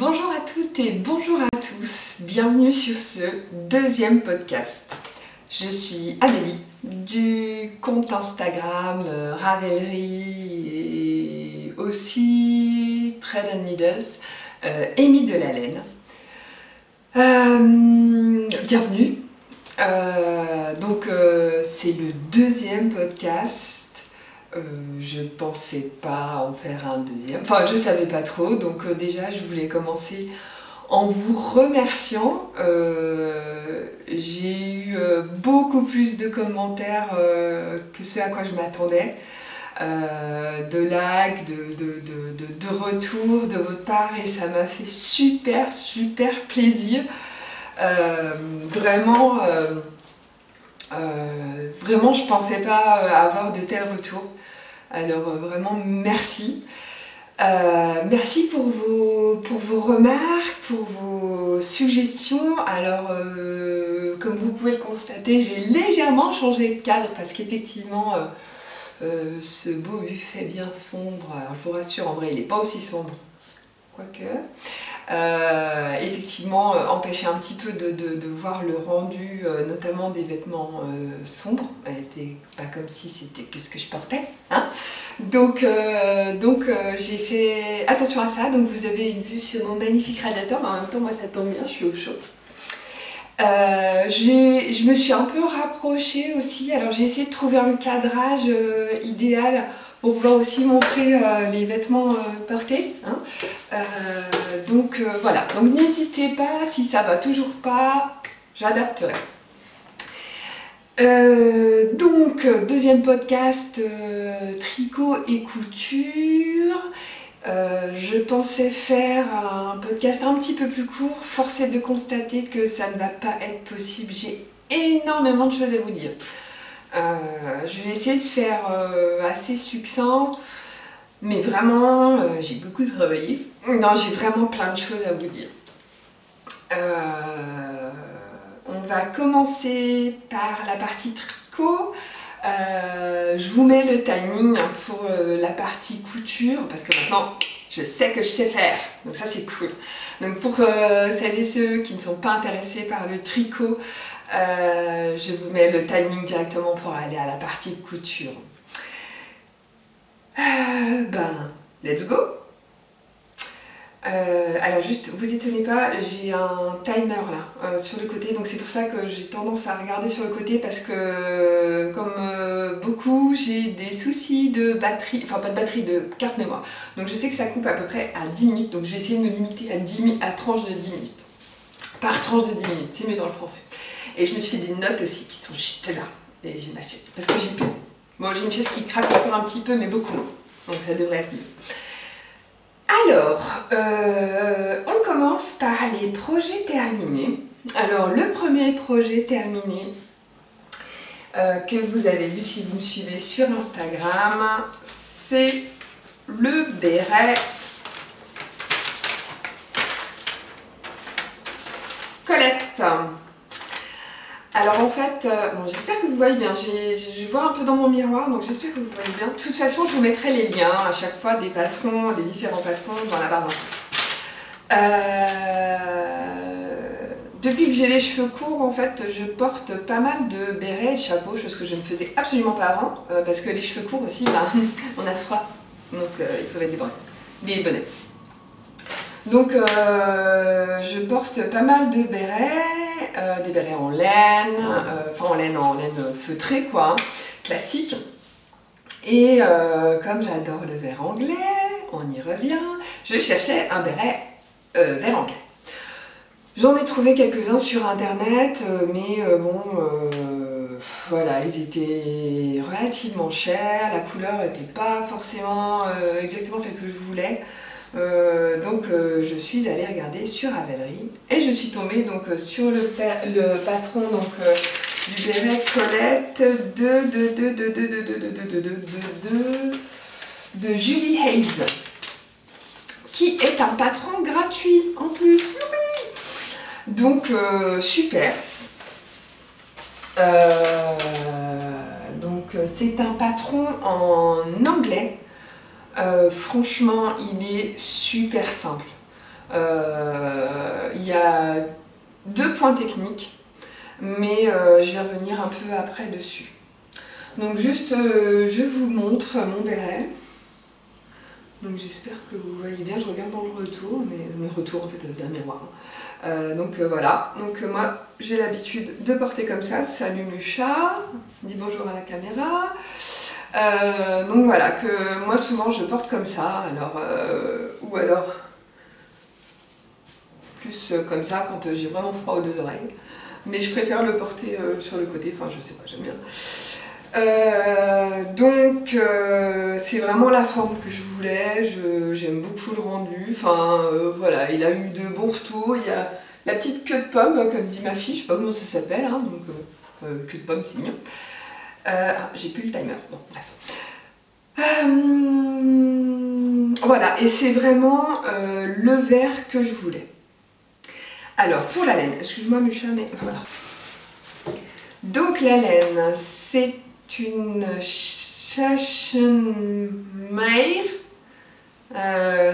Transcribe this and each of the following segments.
Bonjour à toutes et bonjour à tous, bienvenue sur ce deuxième podcast. Je suis Amélie du compte Instagram Ravelry et aussi Thread and Needles, Amy de la Laine. Bienvenue. C'est le deuxième podcast. Je pensais pas en faire un deuxième, enfin je savais pas trop, donc déjà je voulais commencer en vous remerciant. J'ai eu beaucoup plus de commentaires que ce à quoi je m'attendais, de likes, de retours de votre part, et ça m'a fait super plaisir. Vraiment je pensais pas avoir de tels retours. Alors vraiment merci. Merci pour vos remarques, pour vos suggestions. Alors comme vous pouvez le constater, j'ai légèrement changé de cadre parce qu'effectivement ce beau buffet bien sombre, alors je vous rassure, en vrai il n'est pas aussi sombre, quoique. Effectivement empêcher un petit peu de voir le rendu, notamment des vêtements sombres. Elle était pas comme si c'était que ce que je portais, hein. Donc j'ai fait attention à ça. Donc vous avez une vue sur mon magnifique radiateur, mais en même temps moi ça tombe bien, je suis au chaud. Je me suis un peu rapprochée aussi, alors j'ai essayé de trouver un cadrage idéal pour pouvoir aussi montrer les vêtements portés, hein. Voilà, donc n'hésitez pas, si ça va toujours pas, j'adapterai. Deuxième podcast, tricot et couture. Je pensais faire un podcast un petit peu plus court, force est de constater que ça ne va pas être possible, j'ai énormément de choses à vous dire. Je vais essayer de faire assez succinct, mais vraiment j'ai beaucoup travaillé. Non, j'ai vraiment plein de choses à vous dire. On va commencer par la partie tricot. Je vous mets le timing pour la partie couture parce que maintenant je sais que je sais faire, donc ça c'est cool. Donc pour celles et ceux qui ne sont pas intéressés par le tricot, je vous mets le timing directement pour aller à la partie couture. Let's go. Alors juste, vous étonnez pas, j'ai un timer là sur le côté, donc c'est pour ça que j'ai tendance à regarder sur le côté parce que comme beaucoup, j'ai des soucis de batterie, enfin pas de batterie, de carte mémoire. Donc je sais que ça coupe à peu près à 10 minutes, donc je vais essayer de me limiter à tranche de 10 minutes. Par tranche de 10 minutes, c'est mieux dans le français. Et je me suis fait des notes aussi qui sont juste là, et j'ai ma chaise, parce que j'ai plus. Bon, j'ai une chaise qui craque encore un petit peu, mais beaucoup moins, donc ça devrait être mieux. Alors, on commence par les projets terminés. Alors, le premier projet terminé que vous avez vu si vous me suivez sur Instagram, c'est le béret Colette. Alors en fait, j'espère que vous voyez bien, je vois un peu dans mon miroir, donc j'espère que vous voyez bien. De toute façon, je vous mettrai les liens à chaque fois des patrons, des différents patrons dans la barre d'infos. Depuis que j'ai les cheveux courts, en fait, je porte pas mal de bérets et de chapeaux, chose que je ne faisais absolument pas avant, parce que les cheveux courts aussi, on a froid, donc il faut mettre des bonnets. Donc je porte pas mal de bérets, des bérets en laine, en laine feutrée quoi, classique. Et comme j'adore le vert anglais, on y revient, je cherchais un béret vert anglais. J'en ai trouvé quelques-uns sur internet, mais voilà, ils étaient relativement chers, la couleur n'était pas forcément exactement celle que je voulais. Je suis allée regarder sur Ravelry et je suis tombée donc sur le patron du béret Colette de Julie Hayes, qui est un patron gratuit en plus. Donc super. C'est un patron en anglais. Franchement, il est super simple. Il y a 2 points techniques, mais je vais revenir un peu après dessus. Donc juste, je vous montre mon béret. Donc j'espère que vous voyez bien, je regarde dans le retour, mais le retour en fait c'est un miroir. Donc voilà, donc moi j'ai l'habitude de porter comme ça. Salut Mucha, dis bonjour à la caméra. Donc voilà, que moi souvent je porte comme ça, alors, ou alors plus comme ça quand j'ai vraiment froid aux 2 oreilles. Mais je préfère le porter sur le côté, enfin je sais pas, j'aime bien. Donc c'est vraiment la forme que je voulais, j'aime beaucoup le rendu, enfin voilà, il a eu de bons retours, il y a la petite queue de pomme, comme dit ma fille, je sais pas comment ça s'appelle, hein, donc queue de pomme c'est mignon. J'ai plus le timer, bon bref. Voilà, et c'est vraiment le vert que je voulais. Alors pour la laine, excuse-moi Mucha, mais voilà. Donc la laine, c'est une Cashmere.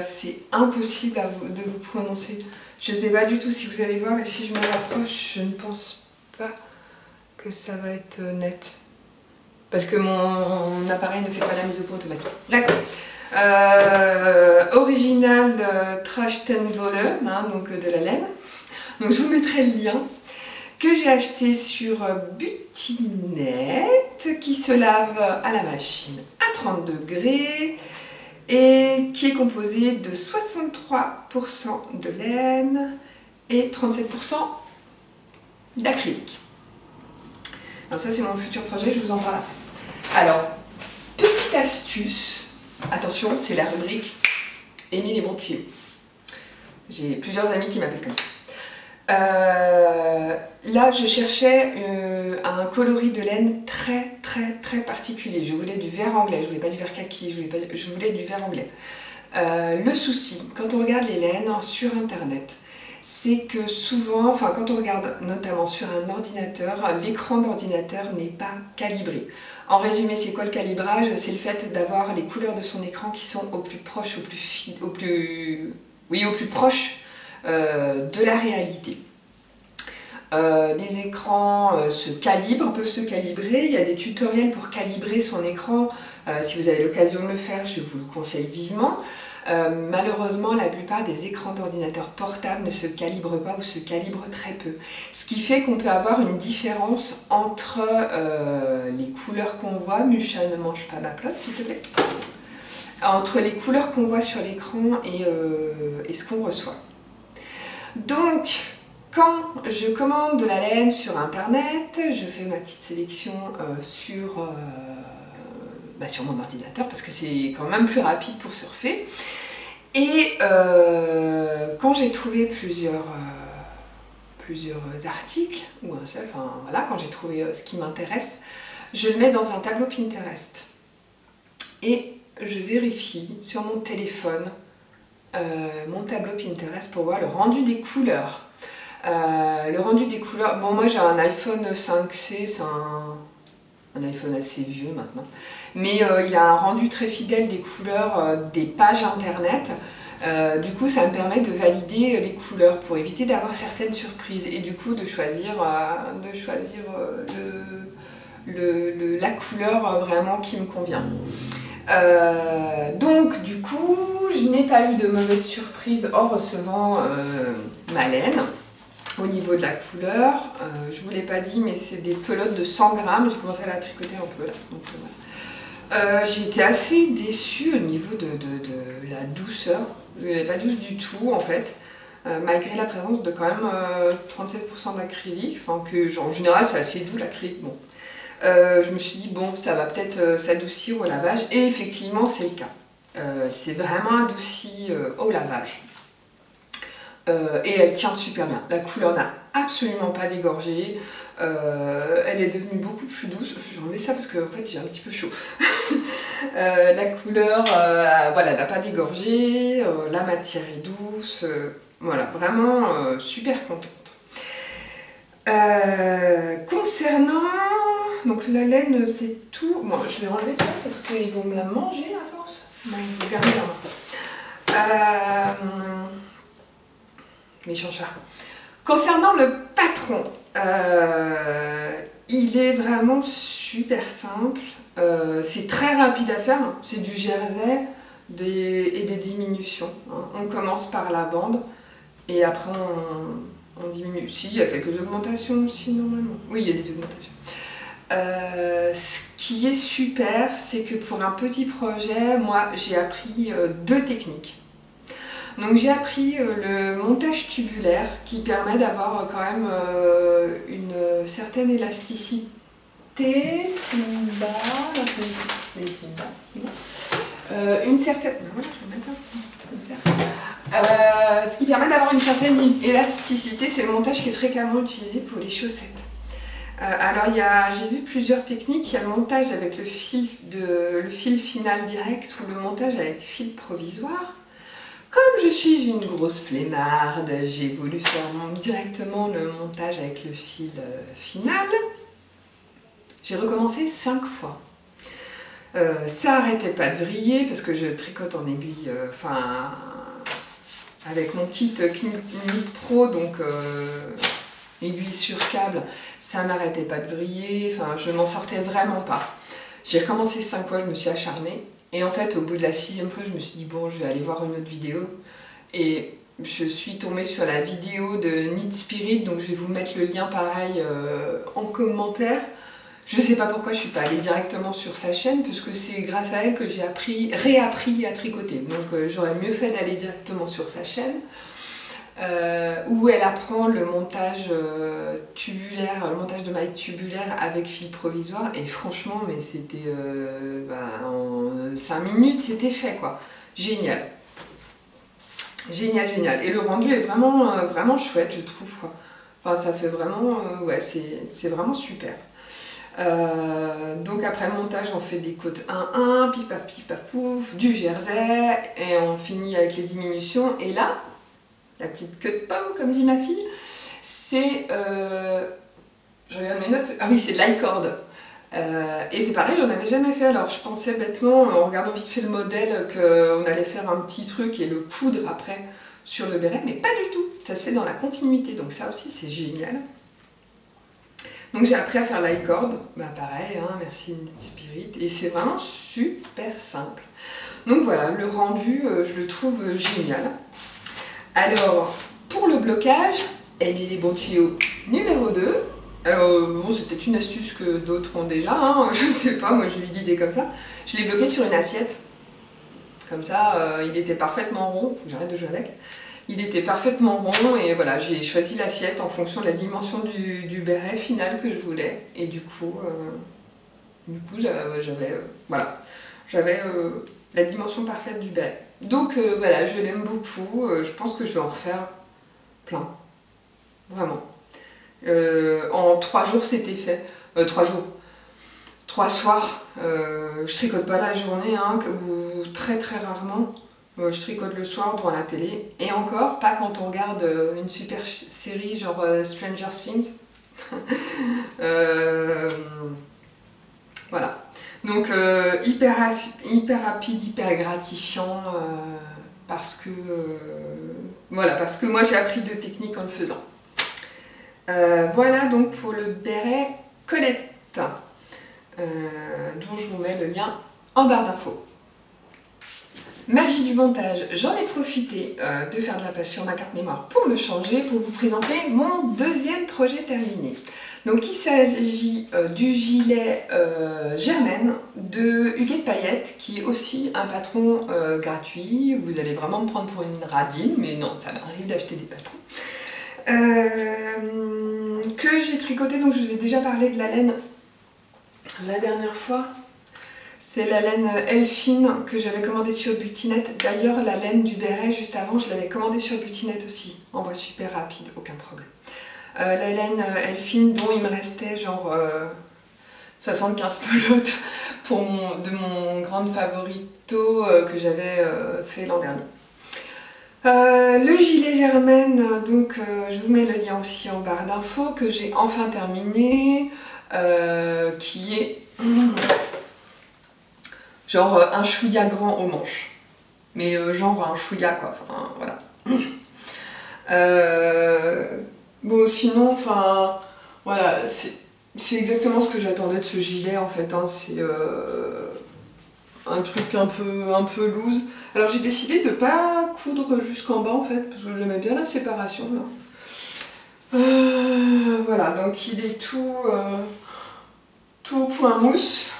C'est impossible de vous prononcer. Je ne sais pas du tout si vous allez voir, mais si je me rapproche, je ne pense pas que ça va être net. Parce que mon appareil ne fait pas la mise au point automatique. Bref. Original Trash Ten Volume, hein, donc de la laine. Donc je vous mettrai le lien. Que j'ai acheté sur Butinette, qui se lave à la machine à 30 degrés et qui est composé de 63% de laine et 37% d'acrylique. Alors ça c'est mon futur projet, je vous en parle après. Alors, petite astuce, attention, c'est la rubrique Émile et mon tuyau. J'ai plusieurs amis qui m'appellent comme ça. Là je cherchais un coloris de laine très particulier. Je voulais du vert anglais, je voulais pas du vert kaki, je voulais du vert anglais. Le souci, quand on regarde les laines sur internet, c'est que souvent, enfin quand on regarde notamment sur un ordinateur, l'écran d'ordinateur n'est pas calibré. En résumé, c'est quoi le calibrage? C'est le fait d'avoir les couleurs de son écran qui sont au plus proche, au plus proche de la réalité. Les écrans peuvent se calibrer, il y a des tutoriels pour calibrer son écran, si vous avez l'occasion de le faire, je vous le conseille vivement. Malheureusement, la plupart des écrans d'ordinateur portables ne se calibrent pas ou se calibrent très peu. Ce qui fait qu'on peut avoir une différence entre les couleurs qu'on voit, Mucha ne mange pas ma plotte s'il te plaît, entre les couleurs qu'on voit sur l'écran et ce qu'on reçoit. Donc, quand je commande de la laine sur internet, je fais ma petite sélection sur mon ordinateur parce que c'est quand même plus rapide pour surfer. Et quand j'ai trouvé plusieurs articles, ou un seul, enfin voilà, quand j'ai trouvé ce qui m'intéresse, je le mets dans un tableau Pinterest. Et je vérifie sur mon téléphone mon tableau Pinterest pour voir le rendu des couleurs. Bon moi j'ai un iPhone 5C, c'est un iPhone assez vieux maintenant, mais il a un rendu très fidèle des couleurs des pages internet. Du coup ça me permet de valider les couleurs pour éviter d'avoir certaines surprises et du coup de choisir la couleur vraiment qui me convient. Donc du coup je n'ai pas eu de mauvaise surprise en recevant ma laine. Au niveau de la couleur, je ne vous l'ai pas dit, mais c'est des pelotes de 100 grammes. J'ai commencé à la tricoter un peu là. Donc, voilà. J'ai été assez déçue au niveau de la douceur. Elle n'est pas douce du tout en fait, malgré la présence de quand même 37% d'acrylique. Enfin, en général c'est assez doux l'acrylique. Bon. Je me suis dit bon, ça va peut-être s'adoucir au lavage. Et effectivement c'est le cas. C'est vraiment adouci au lavage. Et elle tient super bien. La couleur n'a absolument pas dégorgé. Elle est devenue beaucoup plus douce. J'ai enlevé ça parce que en fait j'ai un petit peu chaud. La couleur, voilà, n'a pas dégorgé. La matière est douce. Voilà, vraiment super contente. Concernant donc la laine, c'est tout. Bon, je vais enlever ça parce qu'ils vont me la manger à force. Bon, regardez. méchant chat. Concernant le patron, il est vraiment super simple. C'est très rapide à faire. C'est du jersey et des diminutions. On commence par la bande et après on diminue. Si, il y a quelques augmentations aussi normalement. Oui, il y a des augmentations. Ce qui est super, c'est que pour un petit projet, moi j'ai appris 2 techniques. Donc j'ai appris le montage tubulaire qui permet d'avoir quand même une certaine élasticité. Simba, une certaine. Voilà, je vais mettre un... ce qui permet d'avoir une certaine élasticité, c'est le montage qui est fréquemment utilisé pour les chaussettes. Alors j'ai vu plusieurs techniques, il y a le montage avec le fil final direct ou le montage avec fil provisoire. Comme je suis une grosse flemmarde, j'ai voulu faire directement le montage avec le fil final. J'ai recommencé 5 fois. Ça arrêtait pas de vriller parce que je tricote en aiguille, avec mon kit Knit Pro, donc aiguille sur câble, ça n'arrêtait pas de vriller, je m'en sortais vraiment pas. J'ai recommencé 5 fois, je me suis acharnée. Et en fait, au bout de la 6e fois, je me suis dit, bon, je vais aller voir une autre vidéo. Et je suis tombée sur la vidéo de Knit Spirit, donc je vais vous mettre le lien pareil en commentaire. Je sais pas pourquoi je suis pas allée directement sur sa chaîne, puisque c'est grâce à elle que j'ai réappris à tricoter. Donc j'aurais mieux fait d'aller directement sur sa chaîne, où elle apprend le montage tubulaire, le montage de mailles tubulaires avec fil provisoire. Et franchement, mais c'était en 5 minutes, c'était fait quoi. Génial. Génial, génial. Et le rendu est vraiment chouette, je trouve quoi. Enfin, ça fait vraiment, ouais, c'est vraiment super. Donc après le montage, on fait des côtes 1-1, pif paf pouf, du jersey, et on finit avec les diminutions. Et là, la petite queue de pomme, comme dit ma fille, c'est... je regarde mes notes. Ah oui, c'est de l'i-cord. Et c'est pareil, j'en avais jamais fait. Alors je pensais bêtement, en regardant vite fait le modèle, qu'on allait faire un petit truc et le coudre après sur le béret, mais pas du tout. Ça se fait dans la continuité, donc ça aussi c'est génial. Donc j'ai appris à faire l'i-cord, pareil, hein, merci Knit Spirit, et c'est vraiment super simple. Donc voilà, le rendu, je le trouve génial. Alors, pour le blocage, elle met les bons tuyaux numéro 2. Alors bon, c'est peut-être une astuce que d'autres ont déjà, hein, je sais pas, moi j'ai eu l'idée comme ça. Je l'ai bloqué sur une assiette, comme ça, il était parfaitement rond, faut que j'arrête de jouer avec. Il était parfaitement rond et voilà, j'ai choisi l'assiette en fonction de la dimension du béret final que je voulais. Et du coup j'avais la dimension parfaite du béret. Donc voilà, je l'aime beaucoup, je pense que je vais en refaire plein, vraiment. En 3 jours c'était fait, 3 jours, 3 soirs, je tricote pas la journée, hein, ou très rarement. Je tricote le soir devant la télé, et encore, pas quand on regarde une super série genre Stranger Things. Voilà. Donc hyper rapide, hyper gratifiant, parce que moi j'ai appris 2 techniques en le faisant. Voilà donc pour le béret Colette, dont je vous mets le lien en barre d'infos. Magie du montage, j'en ai profité de faire de la place sur ma carte mémoire pour me changer, pour vous présenter mon 2e projet terminé. Donc il s'agit du gilet Germaine de Huguette Paillette, qui est aussi un patron gratuit. Vous allez vraiment me prendre pour une radine, mais non, ça m'arrive d'acheter des patrons. Que j'ai tricoté, donc je vous ai déjà parlé de la laine la dernière fois. C'est la laine Elfine que j'avais commandée sur Butinette. D'ailleurs, la laine du béret, juste avant, je l'avais commandée sur Butinette aussi. Envoi super rapide, aucun problème. La laine Elfine dont il me restait genre 75 pelotes de mon grande favorito que j'avais fait l'an dernier. Le gilet Germaine, donc je vous mets le lien aussi en barre d'infos, que j'ai enfin terminé, qui est... genre un chouïa grand aux manches, mais genre un chouïa quoi, enfin voilà. Bon, sinon, enfin, voilà, c'est exactement ce que j'attendais de ce gilet en fait, hein. C'est un truc un peu loose. Alors j'ai décidé de pas coudre jusqu'en bas en fait, parce que j'aimais bien la séparation là. Voilà, donc il est tout au point mousse,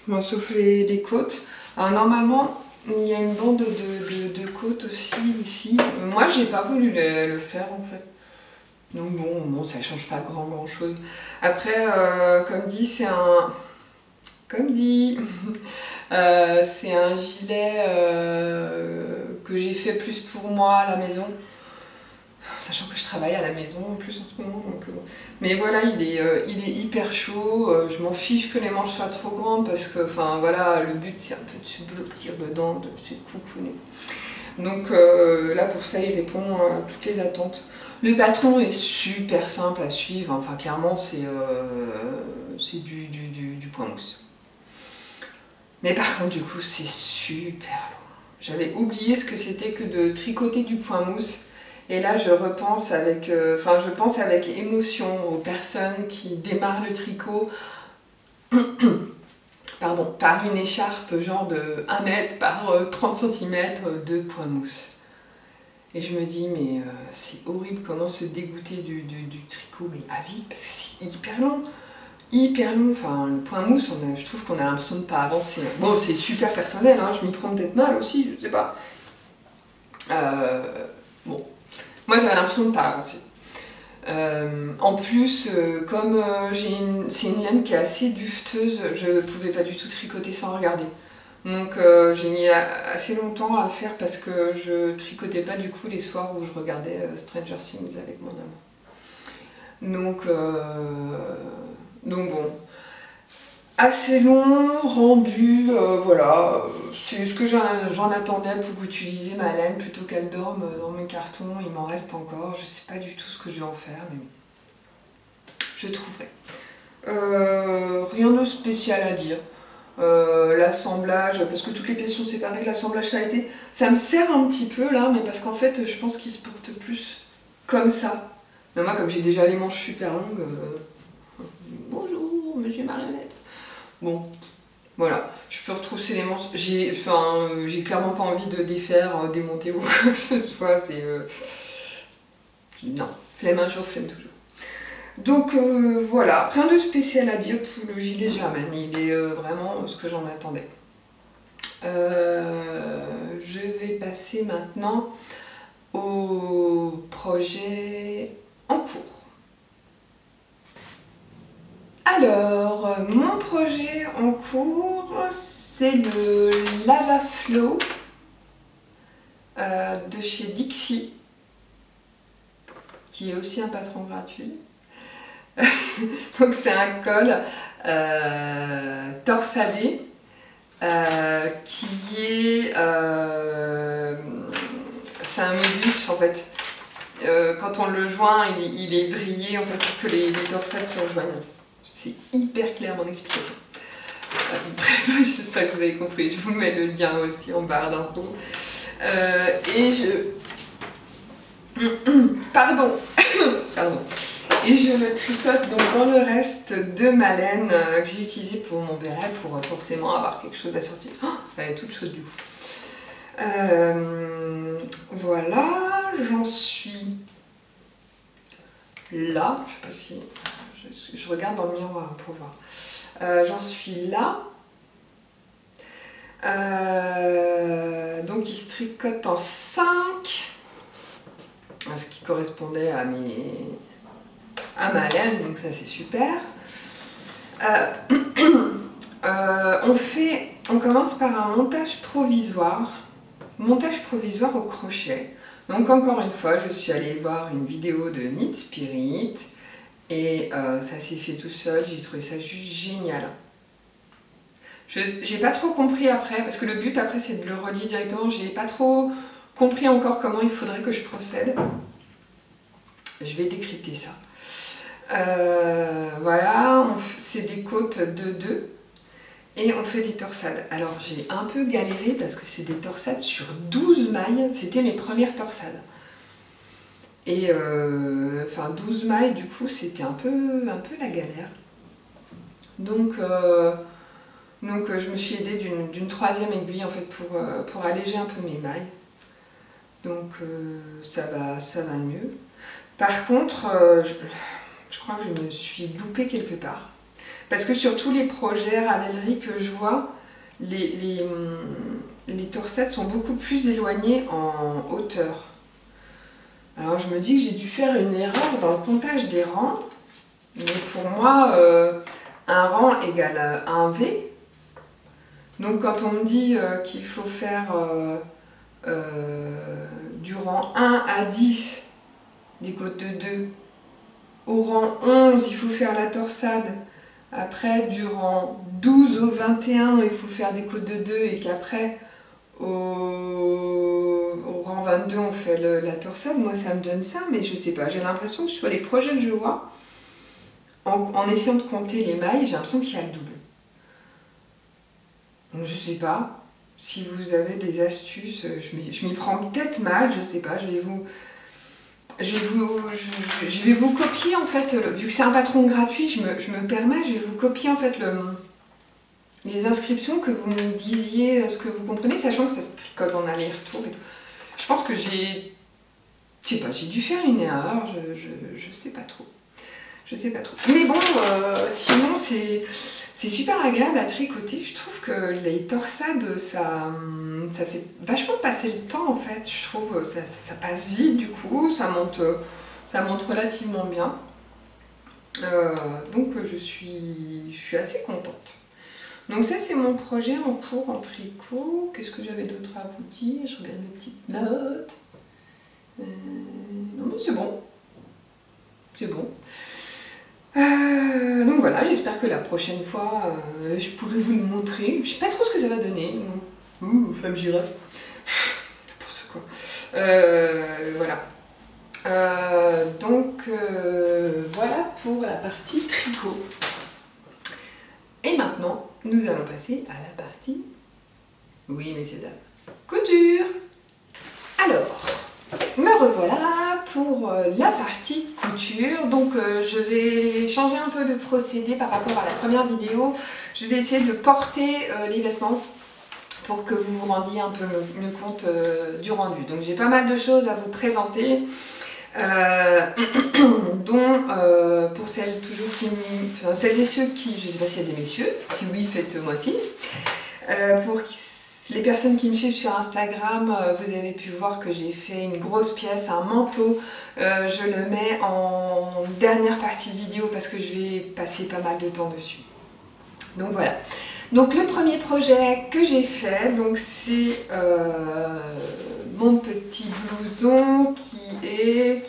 bon, sauf les côtes. Alors normalement, il y a une bande de côtes aussi ici. Moi, j'ai pas voulu le faire en fait. Donc bon, ça change pas grand chose. Après, comme dit, c'est un... Comme dit, c'est un gilet que j'ai fait plus pour moi à la maison. Sachant que je travaille à la maison en plus en ce moment. Donc, mais voilà, il est hyper chaud. Je m'en fiche que les manches soient trop grandes parce que enfin, voilà, le but c'est un peu de se blottir dedans, de se coucouner. Donc là pour ça il répond à toutes les attentes. Le patron est super simple à suivre, enfin clairement c'est du point mousse. Mais par contre du coup c'est super long. J'avais oublié ce que c'était que de tricoter du point mousse. Et là je repense avec, je pense avec émotion aux personnes qui démarrent le tricot pardon, par une écharpe genre de 1 mètre par 30 cm de point mousse. Et je me dis mais c'est horrible comment se dégoûter du tricot, mais à vie, parce que c'est hyper long. Hyper long, enfin le point mousse, je trouve qu'on a l'impression de ne pas avancer. Bon c'est super personnel, hein, je m'y prends peut-être mal aussi, je sais pas. Bon, moi j'avais l'impression de ne pas avancer. En plus, comme c'est une laine qui est assez duveteuse, je ne pouvais pas du tout tricoter sans regarder. Donc j'ai mis assez longtemps à le faire parce que je tricotais pas du coup les soirs où je regardais Stranger Things avec mon amant. Donc bon, assez long, rendu, voilà, c'est ce que j'en attendais pour utiliser ma laine plutôt qu'elle dorme dans mes cartons. Il m'en reste encore, je sais pas du tout ce que je vais en faire, mais je trouverai. Rien de spécial à dire. L'assemblage, parce que toutes les pièces sont séparées, l'assemblage ça me sert un petit peu là, mais parce qu'en fait je pense qu'il se porte plus comme ça. Mais moi comme j'ai déjà les manches super longues, bonjour monsieur marionnette. Bon, voilà, je peux retrousser les manches. J'ai clairement pas envie de défaire, démonter ou quoi que ce soit. C'est non, flemme un jour, flemme toujours. Donc voilà, rien de spécial à dire pour le gilet Germaine. Il est vraiment ce que j'en attendais. Je vais passer maintenant au projet en cours. Alors, mon projet en cours, c'est le Lava Flow de chez Dixie, qui est aussi un patron gratuit. Donc c'est un col torsadé qui est... c'est un mégus en fait. Quand on le joint, il est vrillé en fait pour que les torsades se rejoignent. C'est hyper clair mon explication. Bref, j'espère que vous avez compris. Je vous mets le lien aussi en barre d'infos. Et je... Pardon. Et je le tricote donc dans le reste de ma laine que j'ai utilisée pour mon béret pour forcément avoir quelque chose à sortir. Oh, elle est toute chaude du coup. Voilà, j'en suis là. Je sais pas si... Je regarde dans le miroir pour voir. J'en suis là. Donc il se tricote en 5, ce qui correspondait à ma laine, donc ça c'est super. On commence par un montage provisoire au crochet. Donc encore une fois, je suis allée voir une vidéo de Knit Spirit et ça s'est fait tout seul. J'ai trouvé ça juste génial. J'ai pas trop compris après, parce que le but après c'est de le relier directement. J'ai pas trop compris encore comment il faudrait que je procède. Je vais décrypter ça. Voilà, c'est des côtes de 2 et on fait des torsades. Alors j'ai un peu galéré parce que c'est des torsades sur 12 mailles, c'était mes premières torsades. Et enfin 12 mailles, du coup, c'était un peu la galère. Donc je me suis aidée d'une troisième aiguille en fait pour alléger un peu mes mailles. Donc ça va mieux. Par contre, je crois que je me suis loupée quelque part. Parce que sur tous les projets Ravelry que je vois, les torsettes sont beaucoup plus éloignées en hauteur. Alors je me dis que j'ai dû faire une erreur dans le comptage des rangs. Mais pour moi, un rang égale un V. Donc quand on me dit qu'il faut faire du rang 1 à 10 des côtes de 2, au rang 11 il faut faire la torsade, après du rang 12 au 21 il faut faire des côtes de 2 et qu'après au rang 22 on fait la torsade, moi ça me donne ça, mais je sais pas, j'ai l'impression que sur les projets que je vois, en essayant de compter les mailles, j'ai l'impression qu'il y a le double. Donc je sais pas, si vous avez des astuces, je m'y prends peut-être mal, je sais pas, je vais vous copier en fait, vu que c'est un patron gratuit, je me permets, je vais vous copier en fait les inscriptions, que vous me disiez ce que vous comprenez, sachant que ça se tricote en aller-retour et tout. Je pense que j'ai dû faire une erreur, je sais pas trop. Je sais pas trop. Mais bon, sinon c'est super agréable à tricoter. Je trouve que les torsades, ça fait vachement passer le temps en fait. Je trouve ça passe vite du coup, ça monte relativement bien. Donc je suis assez contente. Donc ça c'est mon projet en cours en tricot. Qu'est-ce que j'avais d'autre à vous dire? Je regarde mes petites notes. Non mais c'est bon. C'est bon. Donc voilà, j'espère que la prochaine fois, je pourrai vous le montrer. Je sais pas trop ce que ça va donner. Ouh, femme girafe. N'importe quoi. Voilà. Donc voilà pour la partie tricot. Et maintenant, nous allons passer à la partie, oui messieurs dames, couture. Alors, me revoilà pour la partie couture. Donc je vais changer un peu le procédé par rapport à la première vidéo. Je vais essayer de porter les vêtements pour que vous vous rendiez un peu mieux compte du rendu. Donc j'ai pas mal de choses à vous présenter, dont pour celles et ceux qui, je sais pas s'il y a des messieurs, si oui faites-moi signe, pour les personnes qui me suivent sur Instagram, vous avez pu voir que j'ai fait une grosse pièce, un manteau. Je le mets en dernière partie de vidéo parce que je vais passer pas mal de temps dessus. Donc voilà. Donc le premier projet que j'ai fait, donc c'est mon petit blouson qui est,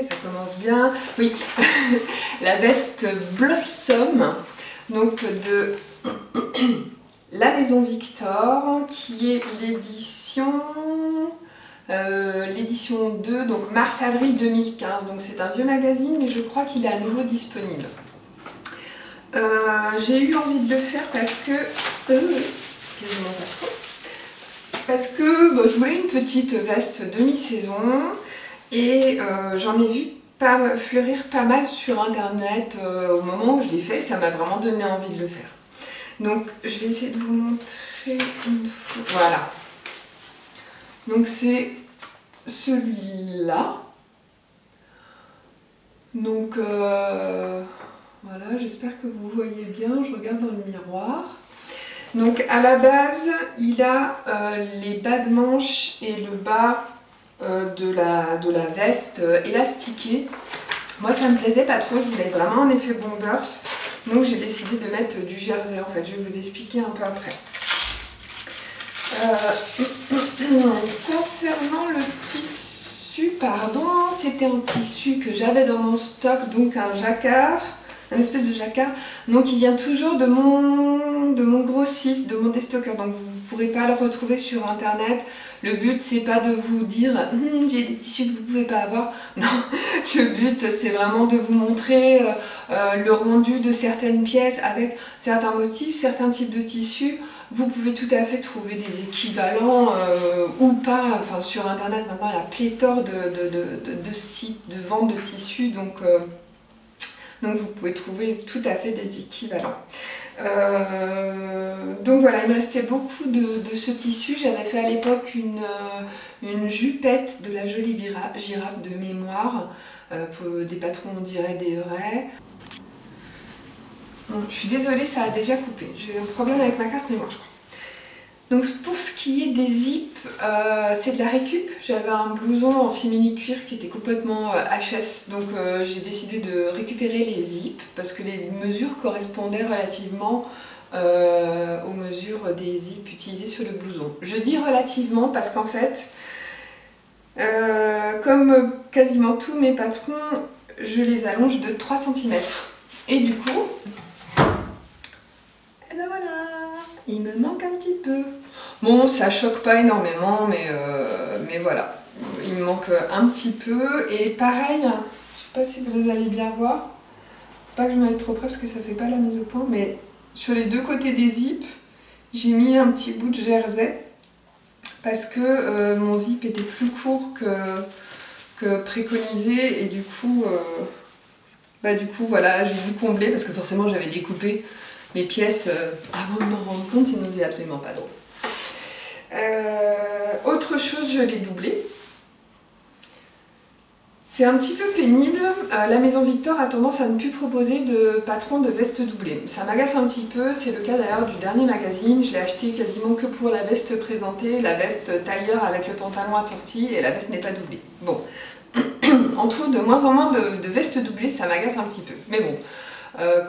ça commence bien, oui, la veste Blossom, donc de la Maison Victor, qui est l'édition 2, donc mars-avril 2015. Donc c'est un vieux magazine, mais je crois qu'il est à nouveau disponible. J'ai eu envie de le faire parce que je voulais une petite veste demi-saison et j'en ai vu fleurir pas mal sur internet au moment où je l'ai fait. Ça m'a vraiment donné envie de le faire. Donc je vais essayer de vous montrer une fois. Voilà. Donc c'est celui-là. Donc voilà, j'espère que vous voyez bien. Je regarde dans le miroir. Donc à la base, il a les bas de manche et le bas de la veste élastiqué. Moi ça me plaisait pas trop, je voulais vraiment un effet bombers. Donc j'ai décidé de mettre du jersey en fait, je vais vous expliquer un peu après. Concernant le tissu, pardon, c'était un tissu que j'avais dans mon stock, donc un jacquard, un espèce de jacquard. Donc il vient toujours de mon grossiste, de mon déstockeur, donc vous ne pourrez pas le retrouver sur internet. Le but c'est pas de vous dire j'ai des tissus que vous ne pouvez pas avoir. Non, le but c'est vraiment de vous montrer le rendu de certaines pièces avec certains motifs, certains types de tissus. Vous pouvez tout à fait trouver des équivalents ou pas. Enfin, sur internet maintenant il y a pléthore de sites de vente de tissus, donc vous pouvez trouver tout à fait des équivalents. Donc voilà, il me restait beaucoup de ce tissu. J'avais fait à l'époque une jupette de la jolie girafe de mémoire. Pour des patrons, on dirait des vrais. Bon, je suis désolée, ça a déjà coupé. J'ai eu un problème avec ma carte mémoire, je crois. Donc pour ce qui est des zips, c'est de la récup. J'avais un blouson en simili-cuir qui était complètement HS, donc j'ai décidé de récupérer les zips parce que les mesures correspondaient relativement aux mesures des zips utilisés sur le blouson. Je dis relativement parce qu'en fait, comme quasiment tous mes patrons, je les allonge de 3 cm. Et du coup, et ben voilà, il me manque un petit peu. Bon, ça choque pas énormément, mais voilà, il me manque un petit peu. Et pareil, je sais pas si vous allez bien voir, pas que je me mette trop près parce que ça fait pas la mise au point, mais sur les deux côtés des zips, j'ai mis un petit bout de jersey parce que mon zip était plus court que préconisé, et du coup voilà, j'ai dû combler parce que forcément j'avais découpé mes pièces avant de m'en rendre compte, sinon c'est absolument pas drôle. Autre chose, je l'ai doublé. C'est un petit peu pénible. La maison Victor a tendance à ne plus proposer de patron de veste doublée. Ça m'agace un petit peu, c'est le cas d'ailleurs du dernier magazine. Je l'ai acheté quasiment que pour la veste présentée, la veste tailleur avec le pantalon assorti, et la veste n'est pas doublée. Bon, on trouve de moins en moins de vestes doublées, ça m'agace un petit peu. Mais bon,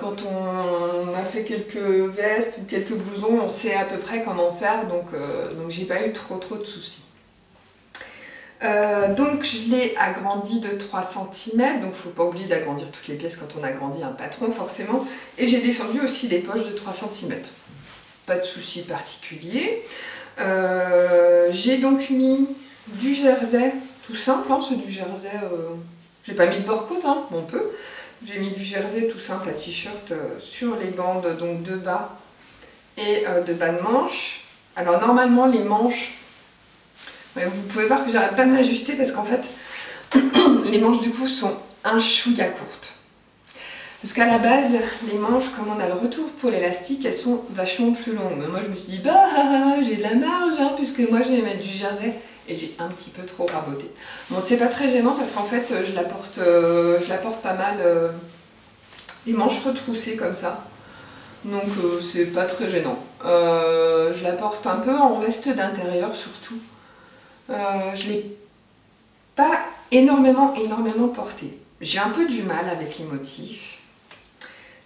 quand on a fait quelques vestes ou quelques blousons, on sait à peu près comment faire, donc j'ai pas eu trop de soucis. Donc je l'ai agrandi de 3 cm, donc il ne faut pas oublier d'agrandir toutes les pièces quand on agrandit un patron forcément. Et j'ai descendu aussi les poches de 3 cm. Pas de souci particulier. J'ai donc mis du jersey, tout simple, hein, c'est du jersey, j'ai pas mis de bord-côte, hein, on peut. J'ai mis du jersey tout simple à t-shirt sur les bandes donc de bas et de bas de manche. Alors normalement les manches, vous pouvez voir que j'arrête pas de m'ajuster parce qu'en fait les manches du coup sont un chouïa courtes. Parce qu'à la base, les manches, comme on a le retour pour l'élastique, elles sont vachement plus longues. Mais moi je me suis dit, bah j'ai de la marge, hein, puisque moi je vais mettre du jersey, et j'ai un petit peu trop raboté. Bon, c'est pas très gênant parce qu'en fait je la porte pas mal, des manches retroussées comme ça. Donc c'est pas très gênant. Je la porte un peu en veste d'intérieur surtout. Je l'ai pas énormément portée. J'ai un peu du mal avec les motifs.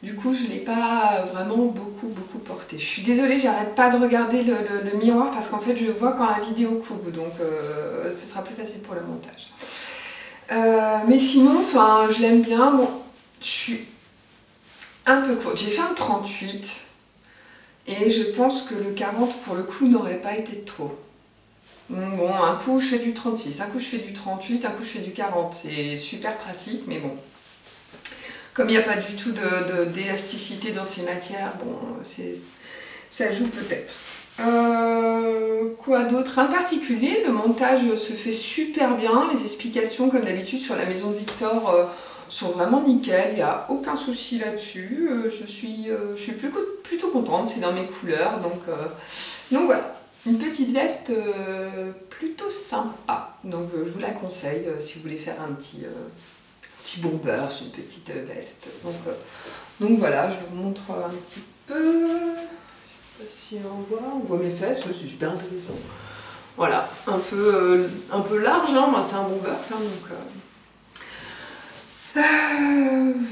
Du coup, je ne l'ai pas vraiment beaucoup porté. Je suis désolée, j'arrête pas de regarder le miroir parce qu'en fait, je vois quand la vidéo coupe, donc ce sera plus facile pour le montage. Mais sinon, enfin, je l'aime bien. Bon, je suis un peu courte. J'ai fait un 38 et je pense que le 40 pour le coup n'aurait pas été trop. Donc bon, un coup je fais du 36, un coup je fais du 38, un coup je fais du 40. C'est super pratique, mais bon. Comme il n'y a pas du tout d'élasticité dans ces matières, bon, ça joue peut-être. Quoi d'autre? Un particulier, le montage se fait super bien. Les explications, comme d'habitude, sur la maison de Victor sont vraiment nickel. Il n'y a aucun souci là-dessus. Je suis plutôt contente, c'est dans mes couleurs. Donc voilà, une petite veste plutôt sympa. Donc je vous la conseille si vous voulez faire un petit bomber, une petite veste. Donc voilà, je vous montre un petit peu. Je sais pas si on voit mes fesses, c'est super intéressant. Voilà, un peu large, hein, moi c'est un bomber ça, donc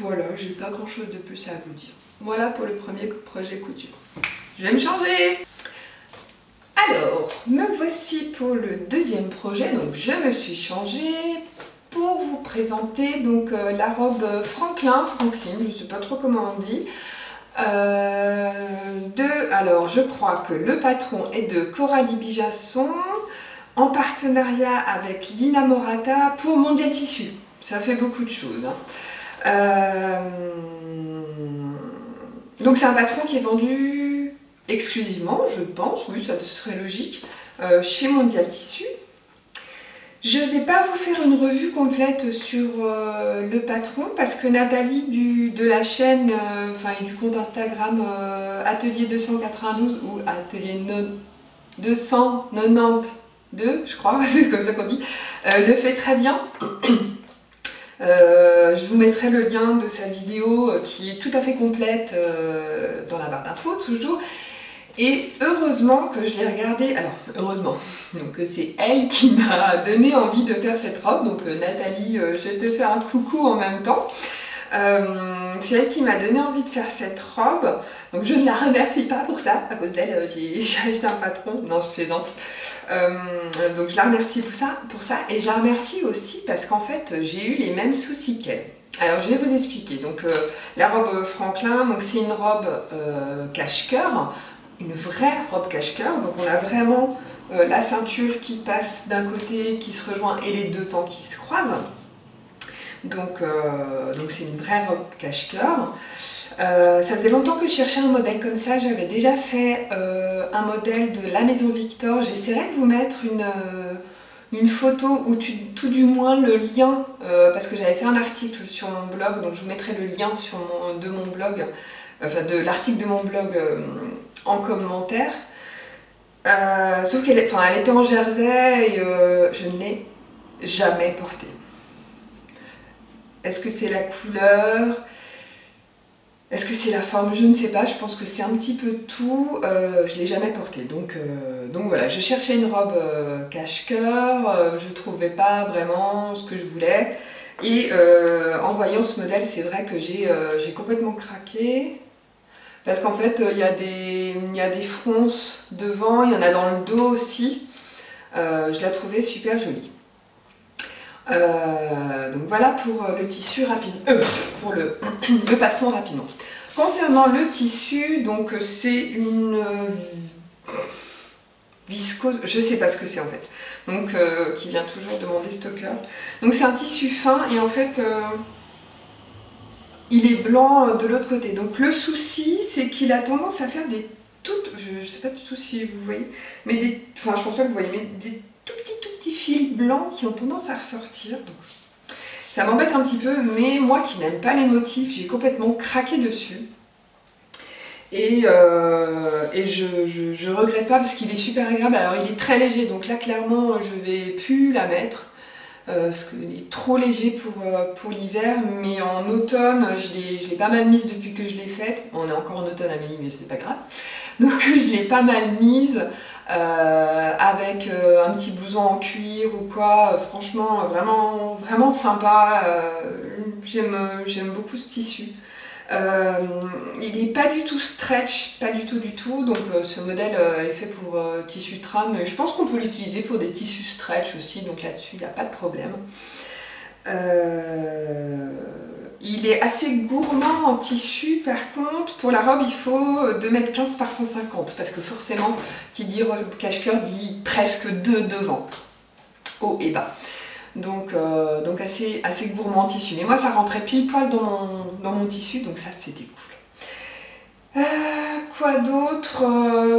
voilà, j'ai pas grand chose de plus à vous dire. Voilà pour le premier projet couture. Je vais me changer. Alors, me voici pour le deuxième projet, donc je me suis changée pour vous présenter donc la robe Franklin, je ne sais pas trop comment on dit, alors je crois que le patron est de Coralie Bijasson en partenariat avec Lina Morata pour Mondial Tissu. Ça fait beaucoup de choses. Hein. Donc c'est un patron qui est vendu exclusivement, je pense, oui, ça serait logique, chez Mondial Tissu. Je ne vais pas vous faire une revue complète sur le patron parce que Nathalie de la chaîne et du compte Instagram Atelier 292 ou Atelier 292, je crois, c'est comme ça qu'on dit, le fait très bien. Je vous mettrai le lien de sa vidéo qui est tout à fait complète dans la barre d'infos toujours. Et heureusement que je l'ai regardée, alors heureusement, donc c'est elle qui m'a donné envie de faire cette robe, donc Nathalie, je vais te faire un coucou en même temps. C'est elle qui m'a donné envie de faire cette robe, donc je ne la remercie pas pour ça, à cause d'elle j'ai acheté un patron, non je plaisante. Donc je la remercie pour ça, et je la remercie aussi parce qu'en fait j'ai eu les mêmes soucis qu'elle. Alors je vais vous expliquer, donc la robe Franklin, donc c'est une robe cache-cœur, une vraie robe cache-cœur, donc on a vraiment la ceinture qui passe d'un côté, qui se rejoint et les deux pans qui se croisent. Donc c'est une vraie robe cache-cœur. Ça faisait longtemps que je cherchais un modèle comme ça, j'avais déjà fait un modèle de la Maison Victor. J'essaierai de vous mettre une photo ou tout du moins le lien, parce que j'avais fait un article sur mon blog, donc je vous mettrai le lien de mon blog, de l'article de mon blog en commentaire. Sauf qu'elle elle était en jersey et je ne l'ai jamais portée. Est-ce que c'est la couleur? Est-ce que c'est la forme? Je ne sais pas, je pense que c'est un petit peu tout. Je ne l'ai jamais portée. Donc voilà, je cherchais une robe cache-cœur, je ne trouvais pas vraiment ce que je voulais. Et en voyant ce modèle, c'est vrai que j'ai complètement craqué. Parce qu'en fait, il y a des fronces devant, il y en a dans le dos aussi. Je la trouvais super jolie. Donc voilà pour le tissu rapide, pour le patron rapidement. Concernant le tissu, donc c'est une viscose, je sais pas ce que c'est en fait, donc qui vient toujours demander stocker. Donc c'est un tissu fin et en fait il est blanc de l'autre côté. Donc le souci c'est qu'il a tendance à faire des toutes, je sais pas du tout si vous voyez, mais je pense pas que vous voyez, mais des tout petits fils blancs qui ont tendance à ressortir. Donc, ça m'embête un petit peu, mais moi qui n'aime pas les motifs, j'ai complètement craqué dessus. Et je regrette pas parce qu'il est super agréable. Alors il est très léger, donc là clairement je vais plus la mettre. Parce qu'il est trop léger pour l'hiver, mais en automne, je l'ai pas mal mise depuis que je l'ai faite. On est encore en automne Amélie, mais c'est pas grave. Donc je l'ai pas mal mise avec un petit blouson en cuir ou quoi. Franchement, vraiment, vraiment sympa. J'aime beaucoup ce tissu. Il n'est pas du tout stretch, pas du tout, donc ce modèle est fait pour tissu tram, mais je pense qu'on peut l'utiliser pour des tissus stretch aussi, donc là-dessus il n'y a pas de problème. Il est assez gourmand en tissu, par contre pour la robe il faut 2,15 m par 150, parce que forcément qui dit robe cache-cœur dit presque 2 devant, haut et bas. Donc assez gourmand en tissu. Mais moi ça rentrait pile poil dans mon tissu, donc ça c'était cool. Quoi d'autre?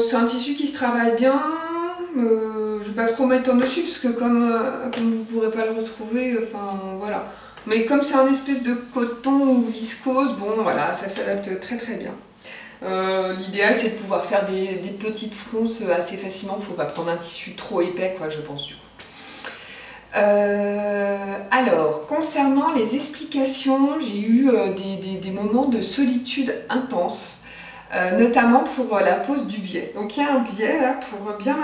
C'est un tissu qui se travaille bien. Je vais pas trop mettre en dessus parce que comme vous pourrez pas le retrouver, enfin voilà. Mais comme c'est un espèce de coton ou viscose, bon voilà, ça s'adapte très très bien. L'idéal c'est de pouvoir faire des petites fronces assez facilement. Faut pas prendre un tissu trop épais quoi, je pense du coup. Alors, concernant les explications, j'ai eu des moments de solitude intense, notamment pour la pose du biais. Donc il y a un biais là pour bien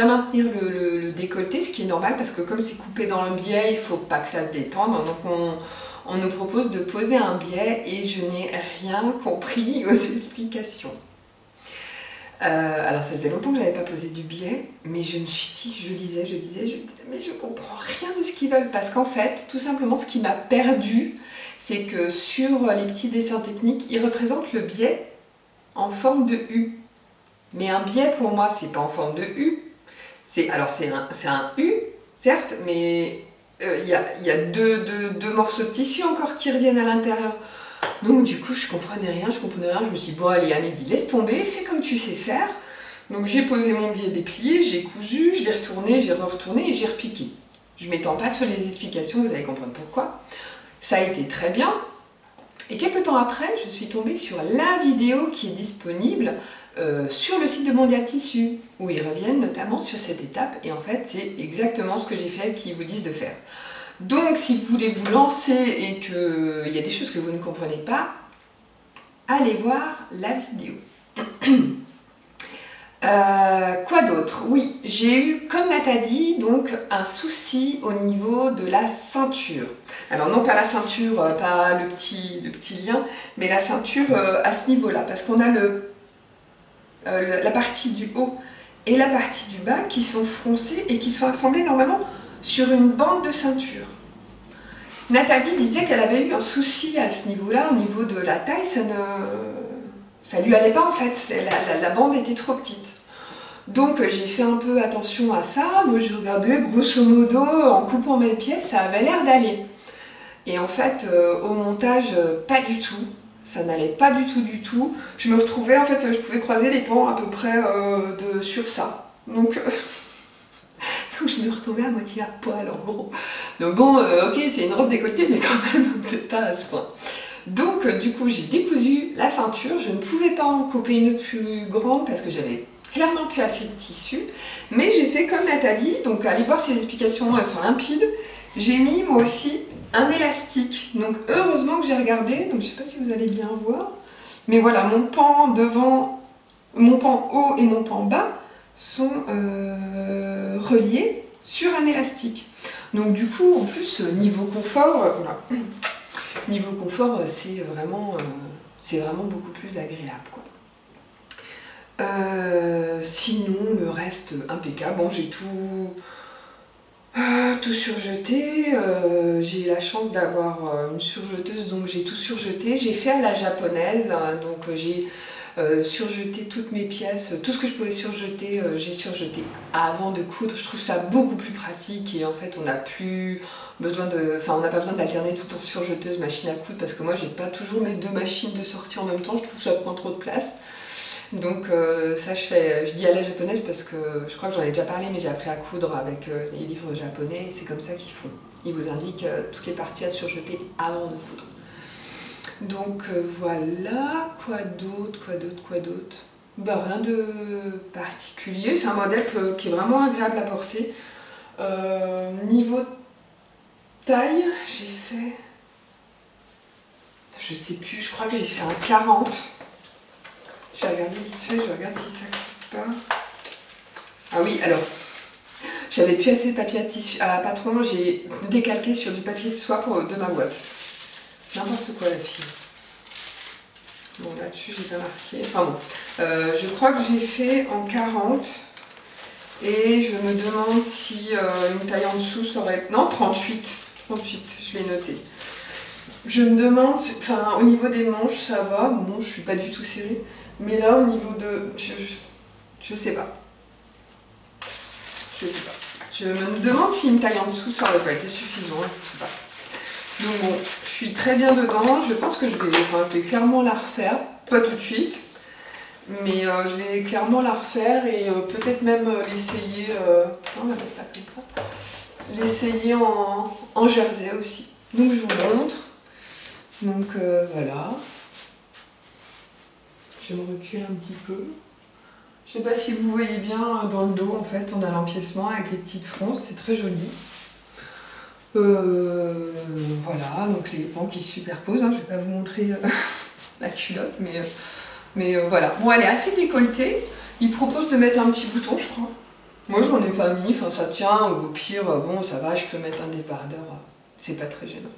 maintenir le décolleté, ce qui est normal parce que comme c'est coupé dans le biais, il ne faut pas que ça se détende. Donc on nous propose de poser un biais et je n'ai rien compris aux explications. Alors ça faisait longtemps que je n'avais pas posé du biais, mais je me suis dit, je disais, mais je comprends rien de ce qu'ils veulent, parce qu'en fait, tout simplement, ce qui m'a perdu, c'est que sur les petits dessins techniques, ils représentent le biais en forme de U. Mais un biais, pour moi, c'est pas en forme de U. Alors c'est un U, certes, mais il y a deux morceaux de tissu encore qui reviennent à l'intérieur. Donc du coup, je comprenais rien. Je me suis dit, bon allez Amélie, laisse tomber, fais comme tu sais faire. Donc j'ai posé mon biais déplié, j'ai cousu, je l'ai retourné, j'ai retourné et j'ai repiqué. Je ne m'étends pas sur les explications, vous allez comprendre pourquoi. Ça a été très bien. Et quelques temps après, je suis tombée sur la vidéo qui est disponible sur le site de Mondial Tissu, où ils reviennent notamment sur cette étape. Et en fait, c'est exactement ce que j'ai fait qu'ils vous disent de faire. Donc, si vous voulez vous lancer et qu'il y a des choses que vous ne comprenez pas, allez voir la vidéo. Quoi d'autre? Oui, j'ai eu, comme Nathalie, donc un souci au niveau de la ceinture. Alors non pas la ceinture, pas le petit lien, mais la ceinture à ce niveau-là, parce qu'on a la partie du haut et la partie du bas qui sont froncées et qui sont assemblées normalement sur une bande de ceinture. Nathalie disait qu'elle avait eu un souci à ce niveau-là, au niveau de la taille, ça lui allait pas en fait, la bande était trop petite. Donc j'ai fait un peu attention à ça, moi j'ai regardé grosso modo en coupant mes pièces, ça avait l'air d'aller. Et en fait au montage pas du tout, ça n'allait pas du tout. Je me retrouvais, en fait je pouvais croiser les pans à peu près sur ça. Donc je me retrouvais à moitié à poil en gros. Donc bon ok c'est une robe décolletée mais quand même peut-être pas à ce point. Donc du coup j'ai décousu la ceinture, je ne pouvais pas en couper une autre plus grande parce que j'avais clairement plus assez de tissu, mais j'ai fait comme Nathalie, donc allez voir ses explications, elles sont limpides. J'ai mis moi aussi un élastique, donc heureusement que j'ai regardé, donc je sais pas si vous allez bien voir, mais voilà, mon pan devant, mon pan haut et mon pan bas sont reliés sur un élastique. Donc du coup, en plus, niveau confort, voilà. Niveau confort, c'est vraiment beaucoup plus agréable, quoi. Sinon, le reste impeccable. Bon, j'ai tout surjeté. J'ai la chance d'avoir une surjeteuse, donc j'ai tout surjeté. J'ai fait à la japonaise, hein, donc j'ai surjeté toutes mes pièces. Tout ce que je pouvais surjeter, j'ai surjeté avant de coudre. Je trouve ça beaucoup plus pratique et en fait, on n'a plus besoin de... Enfin, on n'a pas besoin d'alterner tout le temps surjeteuse, machine à coudre, parce que moi, j'ai pas toujours mes deux machines de sortie en même temps. Je trouve que ça prend trop de place. Donc ça je dis à la japonaise parce que je crois que j'en ai déjà parlé, mais j'ai appris à coudre avec les livres japonais, c'est comme ça qu'ils font. Ils vous indiquent toutes les parties à surjeter avant de coudre. Donc voilà, quoi d'autre? Bah, rien de particulier, c'est un modèle qui est vraiment agréable à porter. Niveau taille, j'ai fait... Je sais plus, je crois que j'ai fait un 40. Je vais regarder vite fait, je regarde si ça coupe pas. Ah oui, alors, j'avais plus assez de papier à patron, j'ai décalqué sur du papier de soie de ma boîte. N'importe quoi la fille. Bon, là-dessus, j'ai pas marqué. Enfin bon, je crois que j'ai fait en 40. Et je me demande si une taille en dessous serait... Non, 38. 38, je l'ai noté. Je me demande, enfin, au niveau des manches, ça va. Bon, je suis pas du tout serrée. Mais là, au niveau de... Je sais pas. Je sais pas. Je me demande si une taille en dessous, ça aurait pas été suffisant. Je sais pas. Donc bon, je suis très bien dedans. Je pense que je vais clairement la refaire. Pas tout de suite. Mais je vais clairement la refaire et peut-être même l'essayer... on va mettre ça comme ça. L'essayer en jersey aussi. Donc je vous montre. Donc voilà. Je me recule un petit peu. Je sais pas si vous voyez bien dans le dos, en fait, on a l'empiècement avec les petites fronces, c'est très joli. Voilà, donc les pans qui se superposent, hein. Je vais pas vous montrer la culotte, mais voilà. Bon, elle est assez décolletée. Il propose de mettre un petit bouton, je crois. Moi, j'en ai pas mis, enfin ça tient, au pire, bon, ça va, je peux mettre un débardeur, c'est pas très gênant.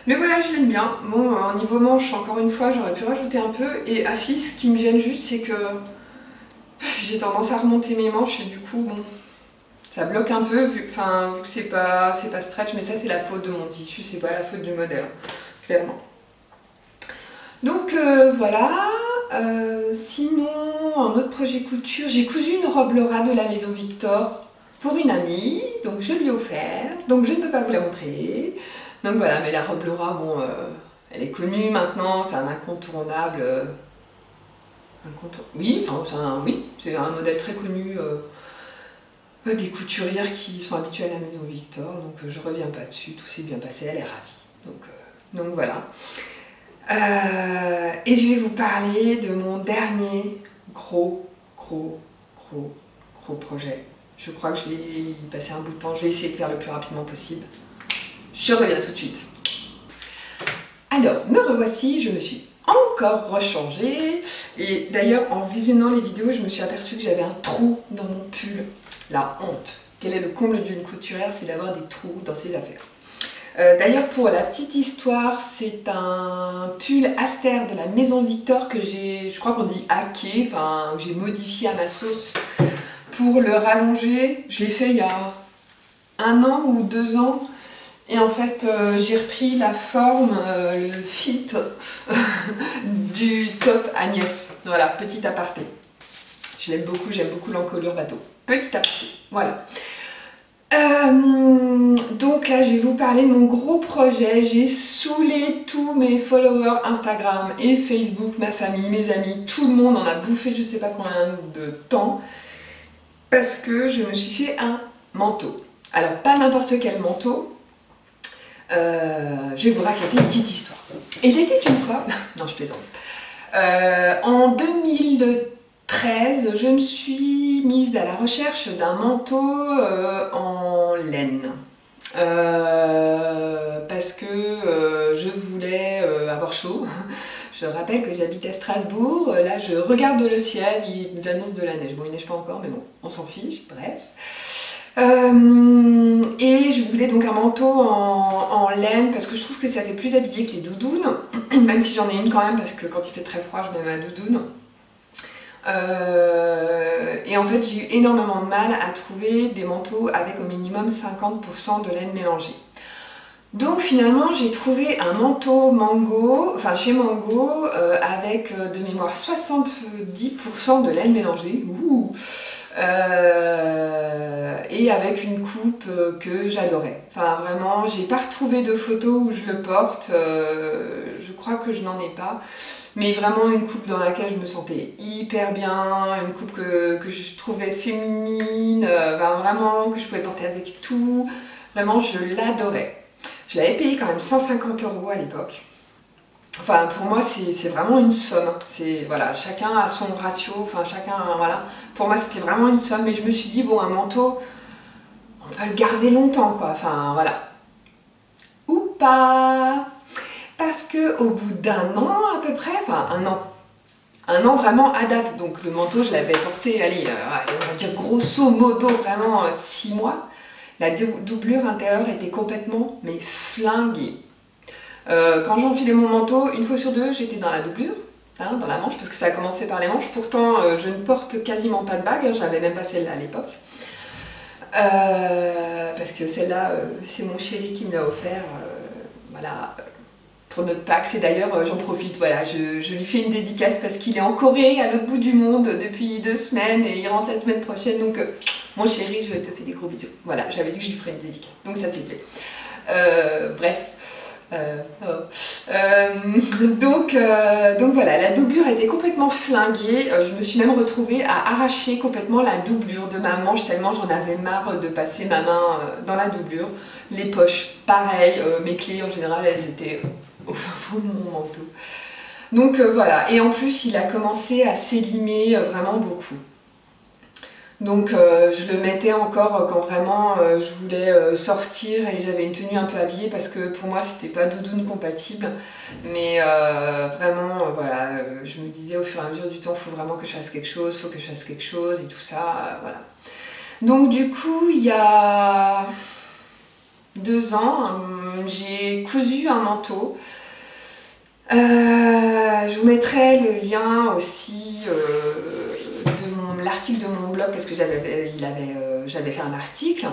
Mais voilà, je l'aime bien. Bon, au niveau manche, encore une fois, j'aurais pu rajouter un peu. Et assis, ce qui me gêne juste, c'est que j'ai tendance à remonter mes manches et du coup, bon, ça bloque un peu, vu que c'est pas stretch, mais ça, c'est la faute de mon tissu, c'est pas la faute du modèle, clairement. Donc, voilà. Sinon, en autre projet couture, j'ai cousu une robe Laura de la maison Victor pour une amie. Donc, je lui ai offert. Donc, je ne peux pas vous la montrer. Donc voilà, mais la robe Laura, bon, Elle est connue maintenant, c'est un incontournable. Oui, enfin, oui, c'est un modèle très connu des couturières qui sont habituées à la Maison Victor, donc je reviens pas dessus, tout s'est bien passé, elle est ravie. Donc voilà. Et je vais vous parler de mon dernier gros projet. Je crois que je vais y passer un bout de temps, je vais essayer de faire le plus rapidement possible. Je reviens tout de suite. Alors, me revoici, je me suis encore rechangée. Et d'ailleurs, en visionnant les vidéos, je me suis aperçue que j'avais un trou dans mon pull. La honte. Quel est le comble d'une couturière, c'est d'avoir des trous dans ses affaires. D'ailleurs, pour la petite histoire, c'est un pull Aster de la Maison Victor que j'ai, je crois qu'on dit hacké, enfin, que j'ai modifié à ma sauce pour le rallonger. Je l'ai fait il y a 1 an ou 2 ans. Et en fait, j'ai repris la forme, le fit du top Agnès. Voilà, petit aparté. Je l'aime beaucoup, j'aime beaucoup l'encolure bateau. Petit aparté, voilà. Donc là, je vais vous parler de mon gros projet. J'ai saoulé tous mes followers Instagram et Facebook, ma famille, mes amis. Tout le monde en a bouffé je sais pas combien de temps. Parce que je me suis fait un manteau. Alors, pas n'importe quel manteau. Je vais vous raconter une petite histoire. Il était une fois, non je plaisante, en 2013, je me suis mise à la recherche d'un manteau en laine. Parce que je voulais avoir chaud. Je rappelle que j'habite à Strasbourg, là je regarde le ciel, ils annoncent de la neige. Bon, il neige pas encore, mais bon, on s'en fiche, bref. Et je voulais donc un manteau en laine parce que je trouve que ça fait plus habillé que les doudounes, même si j'en ai une quand même parce que quand il fait très froid je mets ma doudoune. Et en fait j'ai eu énormément de mal à trouver des manteaux avec au minimum 50% de laine mélangée. Donc finalement j'ai trouvé un manteau Mango, enfin chez Mango, avec de mémoire 70% de laine mélangée. Ouh. Et avec une coupe que j'adorais. Enfin vraiment, j'ai pas retrouvé de photos où je le porte, je crois que je n'en ai pas. Mais vraiment une coupe dans laquelle je me sentais hyper bien, une coupe que je trouvais féminine, ben vraiment que je pouvais porter avec tout. Vraiment, je l'adorais. Je l'avais payé quand même 150 € à l'époque. Enfin, pour moi, c'est vraiment une somme. Voilà, chacun a son ratio, enfin, chacun, voilà. Pour moi, c'était vraiment une somme. Mais je me suis dit, bon, un manteau, on peut le garder longtemps, quoi. Enfin, voilà. Ou pas. Parce que au bout d'1 an, à peu près, enfin, 1 an. 1 an vraiment à date. Donc, le manteau, je l'avais porté, allez, on va dire grosso modo, vraiment 6 mois. La doublure intérieure était complètement, mais flinguée. Quand j'ai enfilé mon manteau, 1 fois sur 2, j'étais dans la doublure, hein, dans la manche, parce que ça a commencé par les manches. Pourtant, je ne porte quasiment pas de bague, hein, j'avais même pas celle-là à l'époque. Parce que celle-là, c'est mon chéri qui me l'a offert, voilà, pour notre Pâques. Et d'ailleurs, j'en profite, voilà, je lui fais une dédicace parce qu'il est en Corée, à l'autre bout du monde, depuis 2 semaines, et il rentre la semaine prochaine. Donc, mon chéri, je te fais des gros bisous. Voilà, j'avais dit que je lui ferais une dédicace, donc ça c'est fait. Bref. Donc voilà, la doublure était complètement flinguée. Je me suis même retrouvée à arracher complètement la doublure de ma manche tellement j'en avais marre de passer ma main dans la doublure. Les poches, pareil, mes clés en général elles étaient au fin fond de mon manteau. Donc voilà, et en plus il a commencé à s'élimer vraiment beaucoup. Donc je le mettais encore quand vraiment je voulais sortir et j'avais une tenue un peu habillée parce que pour moi c'était pas doudoune compatible. Mais vraiment voilà, je me disais au fur et à mesure du temps, il faut vraiment que je fasse quelque chose, faut que je fasse quelque chose et tout ça, voilà. Donc du coup il y a 2 ans, j'ai cousu un manteau. Je vous mettrai le lien aussi l'article de mon blog parce que j'avais fait un article.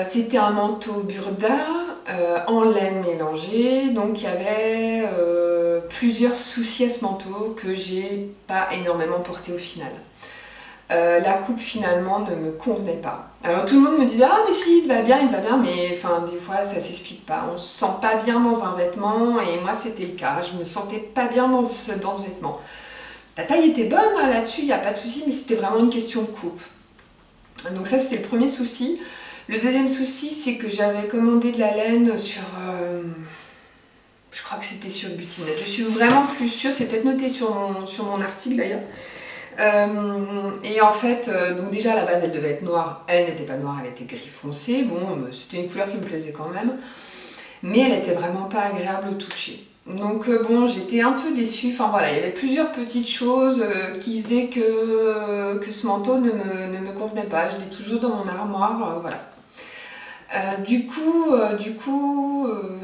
C'était un manteau burda en laine mélangée, donc il y avait plusieurs soucis à ce manteau que j'ai pas énormément porté au final. La coupe finalement ne me convenait pas. Alors tout le monde me disait ah mais si il va bien, mais enfin des fois ça s'explique pas. On se sent pas bien dans un vêtement et moi c'était le cas. Je me sentais pas bien dans ce vêtement. La taille était bonne hein, là-dessus, il n'y a pas de souci, mais c'était vraiment une question de coupe. Donc ça c'était le premier souci. Le deuxième souci c'est que j'avais commandé de la laine sur... je crois que c'était sur Butinet. Je suis vraiment plus sûre, c'est peut-être noté sur mon article d'ailleurs. Et en fait, donc déjà à la base elle devait être noire, elle n'était pas noire, elle était gris foncé, bon c'était une couleur qui me plaisait quand même, mais elle était vraiment pas agréable au toucher. Donc bon j'étais un peu déçue, enfin voilà, il y avait plusieurs petites choses qui faisaient que ce manteau ne me convenait pas, je l'ai toujours dans mon armoire, voilà. Du coup,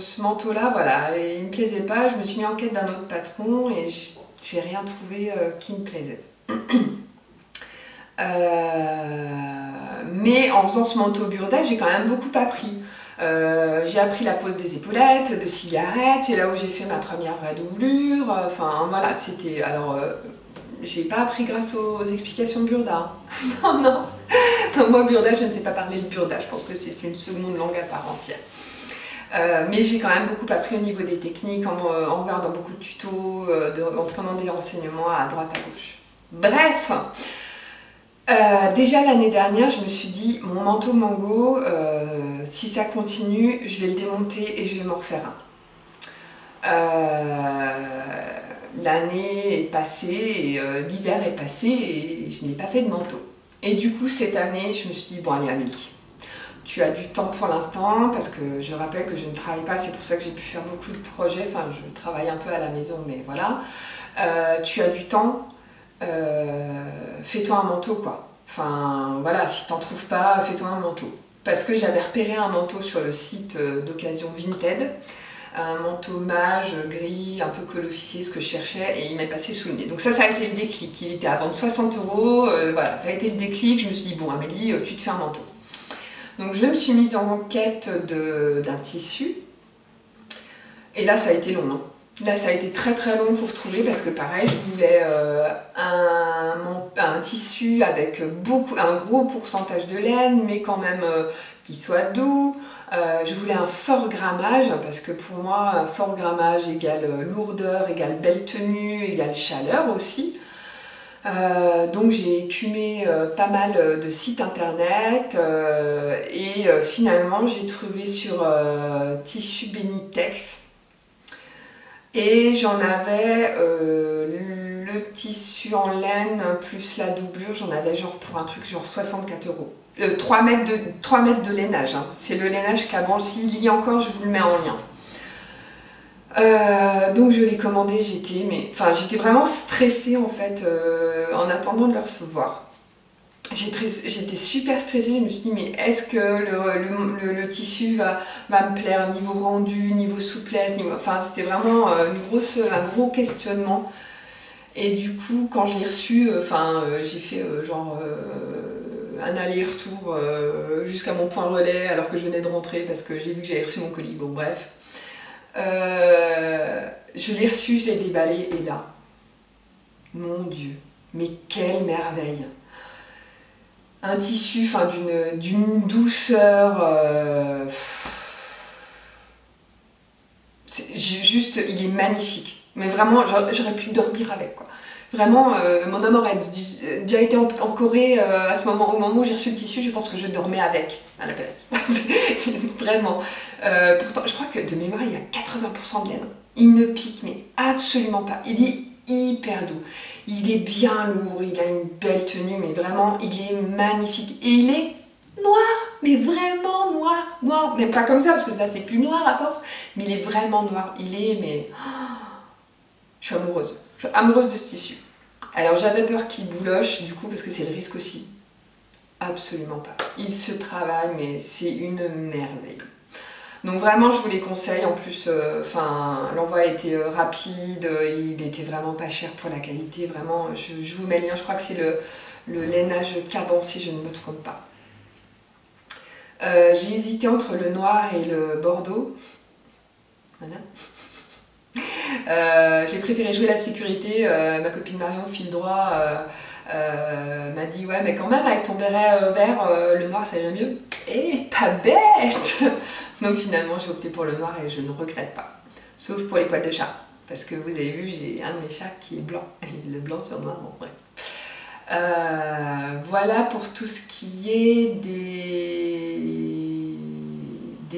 ce manteau-là, voilà, il me plaisait pas, je me suis mis en quête d'un autre patron et j'ai rien trouvé qui me plaisait. Mais en faisant ce manteau Burda, j'ai quand même beaucoup appris. J'ai appris la pose des épaulettes, de cigarettes, c'est là où j'ai fait ma première vraie doublure. Enfin voilà, c'était... Alors, j'ai pas appris grâce aux explications de Burda. Non, non. Moi, Burda, je ne sais pas parler le Burda, je pense que c'est une seconde langue à part entière. Mais j'ai quand même beaucoup appris au niveau des techniques, en regardant beaucoup de tutos, en prenant des renseignements à droite à gauche. Bref, déjà l'année dernière, je me suis dit, mon manteau Mango, si ça continue, je vais le démonter et je vais m'en refaire un. L'année est passée, l'hiver est passé et je n'ai pas fait de manteau. Et du coup, cette année, je me suis dit, bon allez Amélie, tu as du temps pour l'instant, parce que je rappelle que je ne travaille pas, c'est pour ça que j'ai pu faire beaucoup de projets, enfin je travaille un peu à la maison, mais voilà. Tu as du temps, fais-toi un manteau quoi. Enfin voilà, si t'en trouves pas, fais-toi un manteau. Parce que j'avais repéré un manteau sur le site d'occasion Vinted, un manteau mage, gris, un peu col officier, ce que je cherchais, et il m'est passé sous le nez. Donc ça a été le déclic. Il était à vendre 60 €, voilà, ça a été le déclic. Je me suis dit, bon Amélie, tu te fais un manteau. Donc je me suis mise en quête d'un tissu, et là ça a été long. Hein. Là ça a été très très long pour trouver, parce que pareil, je voulais un tissu avec un gros pourcentage de laine, mais quand même qui soit doux. Je voulais un fort grammage, parce que pour moi, un fort grammage égale lourdeur, égale belle tenue, égale chaleur aussi. Donc j'ai écumé pas mal de sites internet et finalement j'ai trouvé sur Tissu Benitex et j'en avais le tissu en laine plus la doublure, j'en avais genre pour un truc genre 64 €. 3 mètres de lainage, hein. C'est le lainage Caban, s'il y a encore je vous le mets en lien. Donc je l'ai commandé, j'étais vraiment stressée en fait en attendant de le recevoir. J'étais super stressée, je me suis dit mais est-ce que le tissu va me plaire niveau rendu, niveau souplesse, enfin c'était vraiment un gros questionnement. Et du coup quand je l'ai reçu, j'ai fait un aller-retour jusqu'à mon point relais alors que je venais de rentrer parce que j'ai vu que j'avais reçu mon colis, bon bref. Je l'ai reçu, je l'ai déballé et là, mon Dieu, mais quelle merveille! Un tissu, d'une douceur, juste, il est magnifique. Mais vraiment, j'aurais pu dormir avec quoi. Vraiment, mon homme aurait déjà été en Corée au moment où j'ai reçu le tissu, je pense que je dormais avec à la place. C'est vraiment. Pourtant, je crois que de mémoire, il y a 80% de laine. Il ne pique, mais absolument pas. Il est hyper doux. Il est bien lourd, il a une belle tenue, mais vraiment, il est magnifique. Et il est noir, mais vraiment noir, noir. Mais pas comme ça, parce que ça, c'est plus noir à force. Mais il est vraiment noir. Je suis amoureuse. Je suis amoureuse de ce tissu. Alors j'avais peur qu'il bouloche du coup parce que c'est le risque aussi. Absolument pas. Il se travaille mais c'est une merveille. Donc vraiment je vous les conseille. En plus l'envoi a été rapide, il était vraiment pas cher pour la qualité. Vraiment je vous mets le lien, je crois que c'est le lainage Caban si je ne me trompe pas. J'ai hésité entre le noir et le bordeaux. Voilà. J'ai préféré jouer la sécurité, ma copine Marion file droit m'a dit ouais mais quand même avec ton béret vert, le noir ça irait mieux. Et pas bête. Donc finalement j'ai opté pour le noir et je ne regrette pas. Sauf pour les poils de chat. Parce que vous avez vu, j'ai un de mes chats qui est blanc. Et le blanc sur noir, bon bref. Voilà pour tout ce qui est des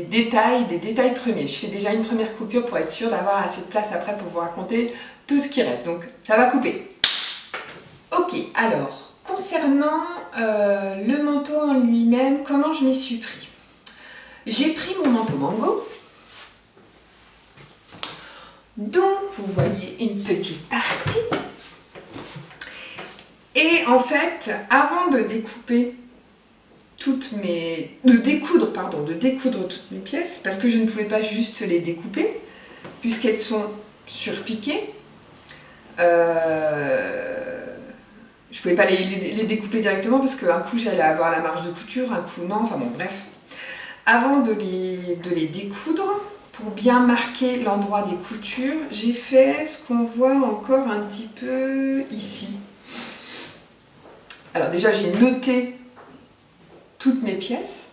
détails premiers. Je fais déjà une première coupure pour être sûre d'avoir assez de place après pour vous raconter tout ce qui reste. Donc ça va couper. Ok, alors concernant le manteau en lui-même, comment je m'y suis pris? J'ai pris mon manteau mango, dont vous voyez une petite partie. Et en fait, avant de découper de découdre toutes mes pièces, parce que je ne pouvais pas juste les découper, puisqu'elles sont surpiquées, je pouvais pas les découper directement parce qu'un coup j'allais avoir la marge de couture, un coup non, enfin bon bref. Avant de les découdre, pour bien marquer l'endroit des coutures, j'ai fait ce qu'on voit encore un petit peu ici. Alors déjà j'ai noté toutes mes pièces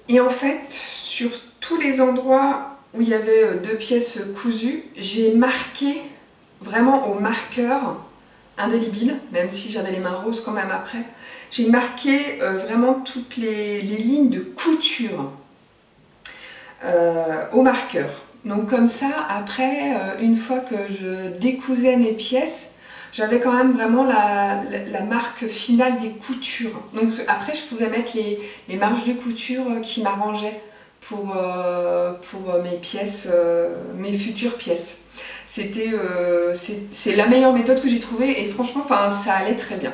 et en fait sur tous les endroits où il y avait 2 pièces cousues, j'ai marqué vraiment au marqueur indélébile, même si j'avais les mains roses quand même après, j'ai marqué vraiment toutes les lignes de couture au marqueur. Donc comme ça, après, une fois que je décousais mes pièces, j'avais quand même vraiment la marque finale des coutures. Donc après, je pouvais mettre les marges de couture qui m'arrangeaient pour mes pièces, mes futures pièces. C'est la meilleure méthode que j'ai trouvée et franchement, ça allait très bien.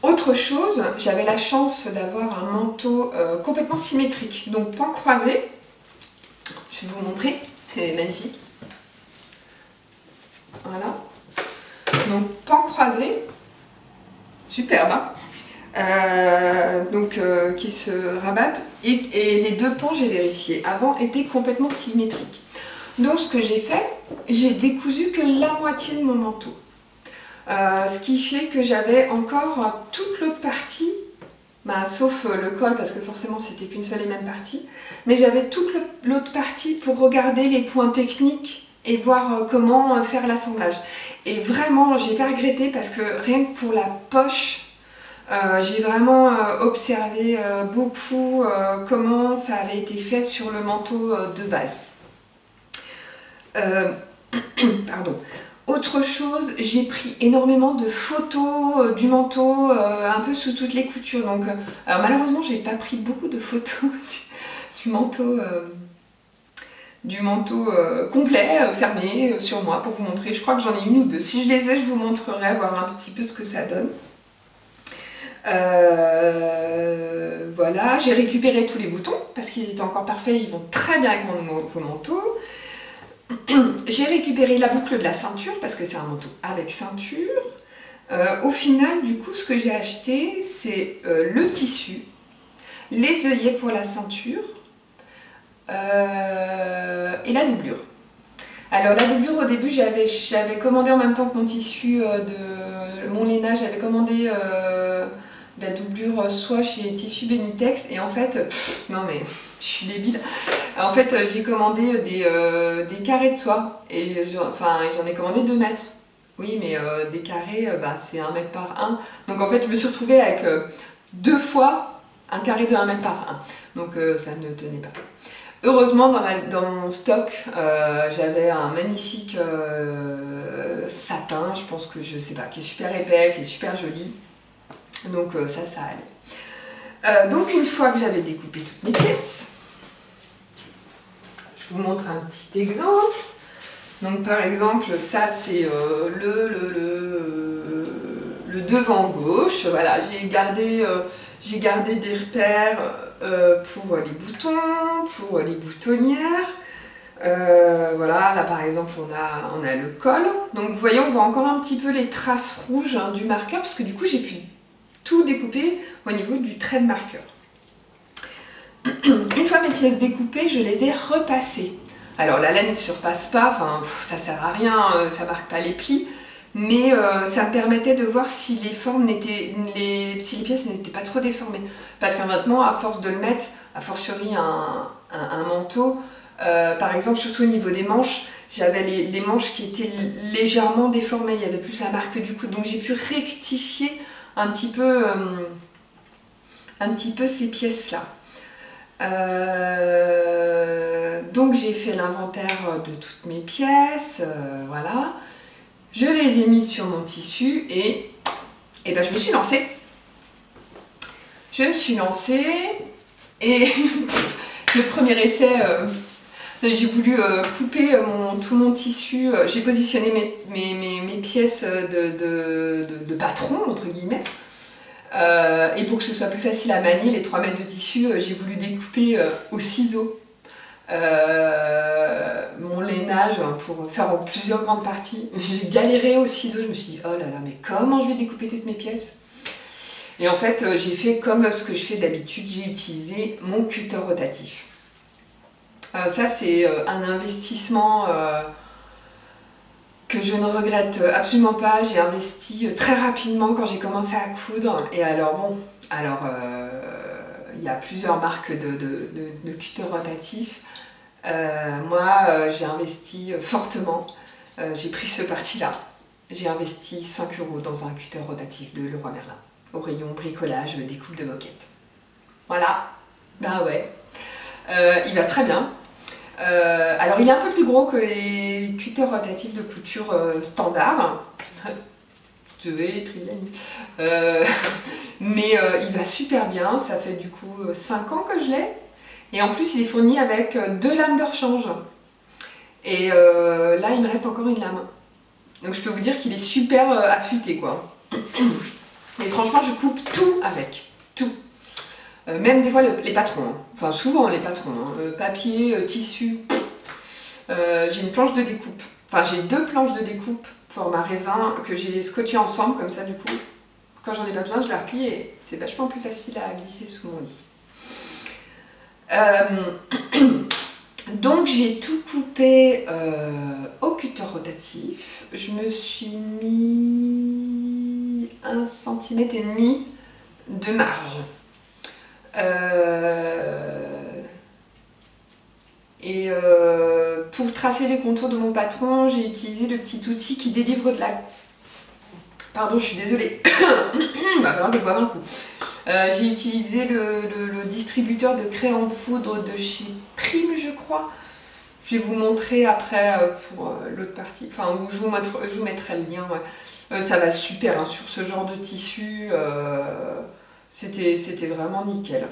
Autre chose, j'avais la chance d'avoir un manteau complètement symétrique, donc pan croisé. Je vais vous montrer, c'est magnifique. Voilà. Donc pan croisé, superbe, hein, qui se rabattent. Et les 2 pans, j'ai vérifié, avant étaient complètement symétriques. Donc ce que j'ai fait, j'ai décousu que la moitié de mon manteau. Ce qui fait que j'avais encore toute l'autre partie, sauf le col parce que forcément c'était qu'une seule et même partie, mais j'avais toute l'autre partie pour regarder les points techniques et voir comment faire l'assemblage. Et vraiment, j'ai pas regretté parce que rien que pour la poche, j'ai vraiment observé beaucoup comment ça avait été fait sur le manteau de base. Pardon. Autre chose, j'ai pris énormément de photos du manteau, un peu sous toutes les coutures. Donc, alors malheureusement, j'ai pas pris beaucoup de photos du manteau complet, fermé sur moi pour vous montrer. Je crois que j'en ai une ou 2. Si je les ai, je vous montrerai, voir un petit peu ce que ça donne. Voilà, j'ai récupéré tous les boutons parce qu'ils étaient encore parfaits, ils vont très bien avec mon nouveau manteau. J'ai récupéré la boucle de la ceinture parce que c'est un manteau avec ceinture. Au final, du coup, ce que j'ai acheté, c'est le tissu, les œillets pour la ceinture et la doublure. Alors la doublure, au début, j'avais commandé en même temps que mon tissu de mon lainage, j'avais commandé la doublure soit chez Tissu Benitex et en fait, non mais je suis débile. En fait, j'ai commandé des carrés de soie et j'en ai commandé 2 mètres. Oui, mais des carrés, c'est 1 mètre par 1. Donc en fait, je me suis retrouvée avec 2 fois un carré de 1 mètre par 1. Donc ça ne tenait pas. Heureusement, dans mon stock, j'avais un magnifique satin, je pense que je sais pas, qui est super épais, qui est super joli. Donc ça allait. Donc une fois que j'avais découpé toutes mes pièces, je vous montre un petit exemple. Donc par exemple, ça c'est le devant gauche. Voilà, j'ai gardé des repères pour les boutons, pour les boutonnières. Voilà, là par exemple on a le col. Donc vous voyez, on voit encore un petit peu les traces rouges du marqueur parce que du coup j'ai pu tout découper au niveau du trait de marqueur. Une fois mes pièces découpées, je les ai repassées. Alors la laine ne surpasse pas, ça sert à rien, ça marque pas les plis, mais ça me permettait de voir si les formes si les pièces n'étaient pas trop déformées. Parce qu'un vêtement, à force de le mettre, a fortiori un manteau, par exemple, surtout au niveau des manches, j'avais les manches qui étaient légèrement déformées, il y avait plus la marque du coude, donc j'ai pu rectifier un petit peu ces pièces-là. Donc j'ai fait l'inventaire de toutes mes pièces, voilà. Je les ai mises sur mon tissu et ben, je me suis lancée. Et le premier essai, j'ai voulu couper tout mon tissu. J'ai positionné mes pièces de patron, entre guillemets. Et pour que ce soit plus facile à manier, les 3 mètres de tissu, j'ai voulu découper au ciseau mon lainage pour faire en plusieurs grandes parties. J'ai galéré au ciseau, je me suis dit oh là là, mais comment je vais découper toutes mes pièces? Et en fait, j'ai fait comme ce que je fais d'habitude, j'ai utilisé mon cutter rotatif. Ça, c'est un investissement que je ne regrette absolument pas. J'ai investi très rapidement quand j'ai commencé à coudre. Et alors bon, il y a plusieurs marques de cutter rotatifs. Moi, j'ai investi fortement. J'ai pris ce parti-là. J'ai investi 5 € dans un cutter rotatif de Leroy Merlin, au rayon bricolage, découpe de moquette. Voilà, bah ouais, il va très bien. Alors il est un peu plus gros que les cutters rotatifs de couture standard. Je vais trivialiser. Mais il va super bien, ça fait du coup 5 ans que je l'ai. Et en plus il est fourni avec 2 lames de rechange. Et là il me reste encore une lame. Donc je peux vous dire qu'il est super affûté quoi. Et franchement je coupe tout avec, tout. Même des fois les patrons, hein. Enfin souvent les patrons, hein. Papier, tissu. J'ai une planche de découpe, enfin j'ai 2 planches de découpe format raisin que j'ai scotché ensemble comme ça du coup. Quand j'en ai pas besoin je la replie et c'est vachement plus facile à glisser sous mon lit. Donc j'ai tout coupé au cutter rotatif. Je me suis mis 1,5 cm de marge. Pour tracer les contours de mon patron, j'ai utilisé le petit outil qui délivre de la... Pardon, je suis désolée. Il va falloir que je boive un coup. J'ai utilisé le distributeur de craie en poudre de chez Prime, je crois. Je vais vous montrer après pour l'autre partie. Enfin, je vous mettrai le lien. Ouais. Ça va super hein, sur ce genre de tissu. C'était vraiment nickel.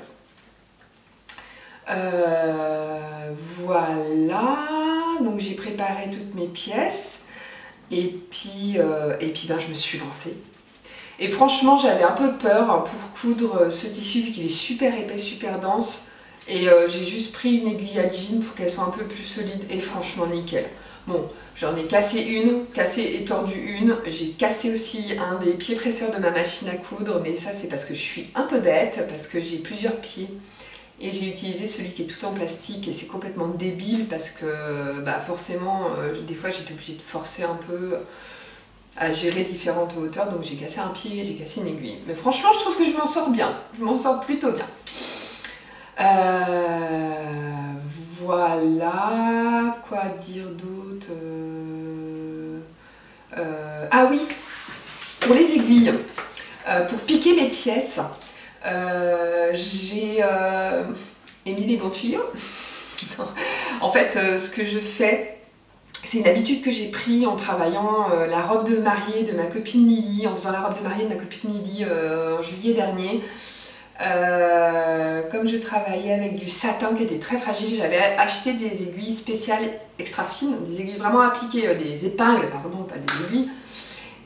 Voilà, donc j'ai préparé toutes mes pièces et puis ben, je me suis lancée. Et franchement j'avais un peu peur hein, pour coudre ce tissu vu qu'il est super épais, super dense. Et j'ai juste pris une aiguille à jean pour qu'elle soit un peu plus solide et franchement nickel. Bon, j'en ai cassé une, cassé et tordu une. J'ai cassé aussi un des pieds presseurs de ma machine à coudre, mais ça c'est parce que je suis un peu bête, parce que j'ai plusieurs pieds. Et j'ai utilisé celui qui est tout en plastique et c'est complètement débile parce que bah forcément, des fois j'étais obligée de forcer un peu à gérer différentes hauteurs. Donc j'ai cassé un pied et j'ai cassé une aiguille. Mais franchement, je trouve que je m'en sors bien. Je m'en sors plutôt bien. Voilà, quoi dire d'autre ah oui, pour les aiguilles, pour piquer mes pièces, j'ai mis les bons tuyaux. En fait, ce que je fais, c'est une habitude que j'ai pris en travaillant la robe de mariée de ma copine Lily, en faisant la robe de mariée de ma copine Lily en juillet dernier. Comme je travaillais avec du satin qui était très fragile, j'avais acheté des aiguilles spéciales extra fines, des aiguilles vraiment à piquer, des épingles, pardon, pas des aiguilles.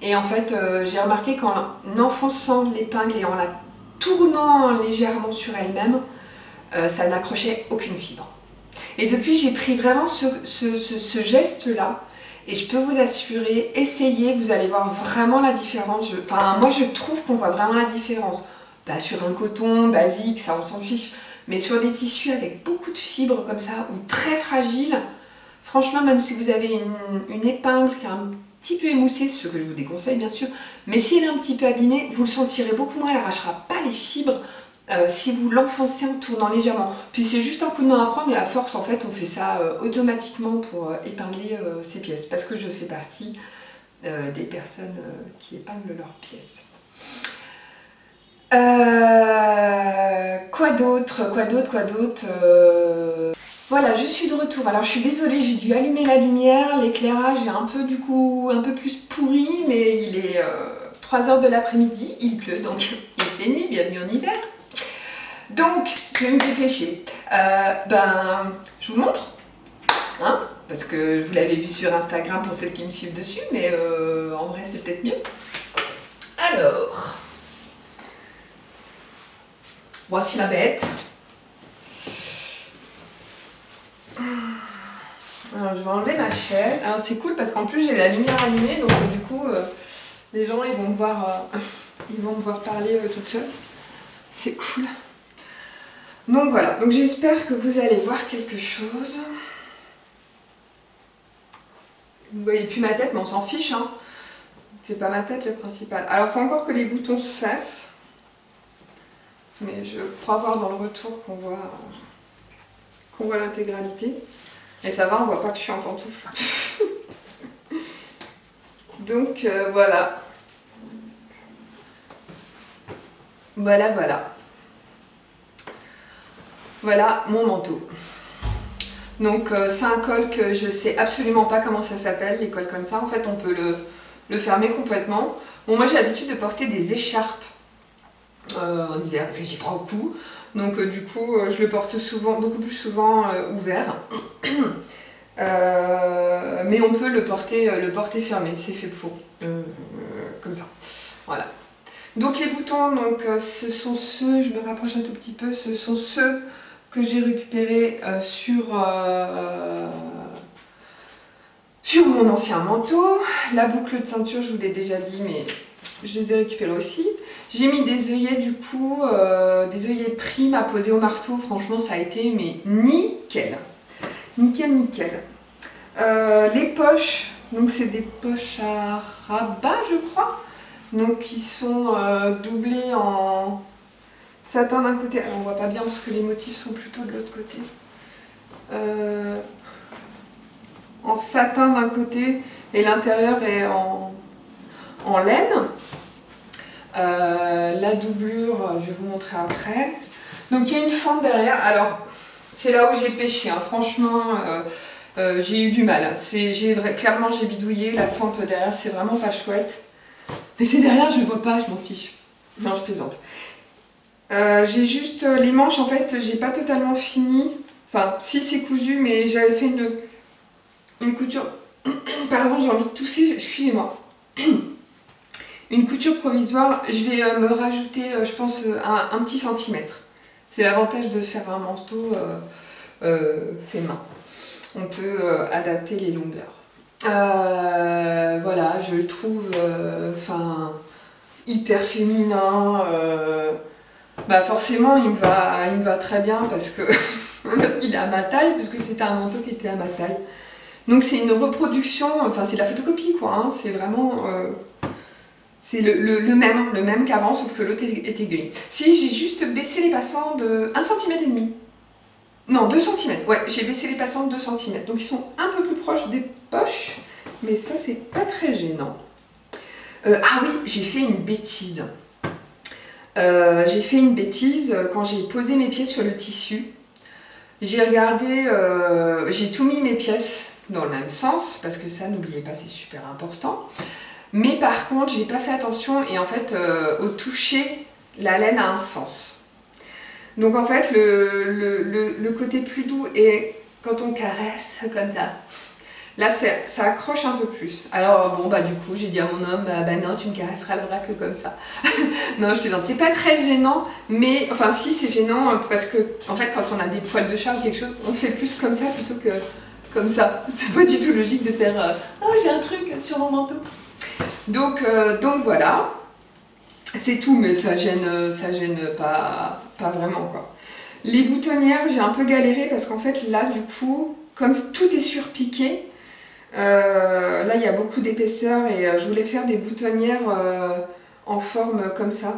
Et en fait, j'ai remarqué qu'en enfonçant l'épingle et en la tournant légèrement sur elle-même, ça n'accrochait aucune fibre. Et depuis, j'ai pris vraiment ce geste-là. Et je peux vous assurer, essayez, vous allez voir vraiment la différence. Enfin, moi, je trouve qu'on voit vraiment la différence. Bah, sur un coton basique, ça on s'en fiche, mais sur des tissus avec beaucoup de fibres comme ça, ou très fragiles, franchement, même si vous avez une épingle qui a un petit peu émoussé, ce que je vous déconseille bien sûr, mais s'il est un petit peu abîmé, vous le sentirez beaucoup moins, il n'arrachera pas les fibres si vous l'enfoncez en tournant légèrement. Puis c'est juste un coup de main à prendre et à force en fait on fait ça automatiquement pour épingler ces pièces, parce que je fais partie des personnes qui épinglent leurs pièces. Quoi d'autre. Voilà, je suis de retour. Alors je suis désolée, j'ai dû allumer la lumière, l'éclairage est un peu du coup un peu plus pourri, mais il est 3 h de l'après-midi, il pleut, donc il fait nuit, bienvenue en hiver. Donc, je vais me dépêcher. Je vous montre, hein, parce que vous l'avez vu sur Instagram pour celles qui me suivent dessus, mais en vrai c'est peut-être mieux. Alors, voici la bête. Alors, je vais enlever ma chaise. Alors c'est cool parce qu'en plus j'ai la lumière allumée, donc du coup les gens ils vont me voir parler toute seule. C'est cool. Donc voilà, donc j'espère que vous allez voir quelque chose. Vous voyez plus ma tête, mais on s'en fiche, hein. C'est pas ma tête le principal. Alors il faut encore que les boutons se fassent. Mais je crois voir dans le retour qu'on voit l'intégralité. Et ça va, on voit pas que je suis en pantoufle. Donc voilà. Voilà mon manteau. Donc c'est un col que je sais absolument pas comment ça s'appelle, les cols comme ça. En fait on peut le fermer complètement. Bon, moi j'ai l'habitude de porter des écharpes en hiver parce que j'ai froid au cou. Donc du coup je le porte souvent, beaucoup plus souvent ouvert. Mais on peut le porter fermé, c'est fait pour. Comme ça. Voilà. Donc les boutons, donc, ce sont ceux, je me rapproche un tout petit peu, ce sont ceux que j'ai récupérés sur mon ancien manteau. La boucle de ceinture, je vous l'ai déjà dit, mais je les ai récupérés aussi. J'ai mis des œillets du coup, des œillets Prime à poser au marteau. Franchement, ça a été mais nickel. Nickel. Les poches, donc c'est des poches à rabat, je crois. Donc ils sont doublés en satin d'un côté. Alors on voit pas bien parce que les motifs sont plutôt de l'autre côté. En satin d'un côté et l'intérieur est en laine. La doublure, je vais vous montrer après. Donc il y a une fente derrière. Alors c'est là où j'ai pêché, hein. Franchement j'ai eu du mal. Clairement j'ai bidouillé, la fente derrière c'est vraiment pas chouette. Mais c'est derrière, je ne vois pas, je m'en fiche. Non, je plaisante. J'ai juste les manches, en fait, j'ai pas totalement fini. Enfin, si c'est cousu, mais j'avais fait une couture... Pardon, j'ai envie de tousser, excusez-moi. Une couture provisoire, je vais me rajouter, je pense, un petit centimètre. C'est l'avantage de faire un manteau fait main. On peut adapter les longueurs. Voilà, je le trouve hyper féminin. Forcément, il me va très bien parce que il est à ma taille, puisque c'était un manteau qui était à ma taille. Donc c'est une reproduction, enfin c'est de la photocopie quoi, hein. C'est vraiment c'est le même qu'avant, sauf que l'autre était gris. Si j'ai juste baissé les passants de 1,5 cm. Non, 2 cm. Ouais, j'ai baissé les passants de 2 cm. Donc ils sont un peu plus proches des poches, mais ça c'est pas très gênant. Ah oui, j'ai fait une bêtise. Quand j'ai posé mes pieds sur le tissu. J'ai regardé, j'ai tout mis mes pièces dans le même sens, parce que ça, n'oubliez pas, c'est super important. Mais par contre, j'ai pas fait attention, et en fait, au toucher, la laine a un sens. Donc en fait, le côté plus doux est quand on caresse, comme ça. Là, ça accroche un peu plus. Alors bon, du coup, j'ai dit à mon homme, non, tu me caresseras le bras que comme ça. Non, je plaisante. C'est pas très gênant, mais enfin si, c'est gênant parce que en fait, quand on a des poils de chat ou quelque chose, on fait plus comme ça plutôt que comme ça. C'est pas du tout logique de faire oh, j'ai un truc sur mon manteau. Donc voilà. C'est tout, mais ça gêne pas vraiment quoi. Les boutonnières, j'ai un peu galéré parce qu'en fait là, du coup, comme tout est surpiqué. Là, il y a beaucoup d'épaisseur et je voulais faire des boutonnières en forme comme ça.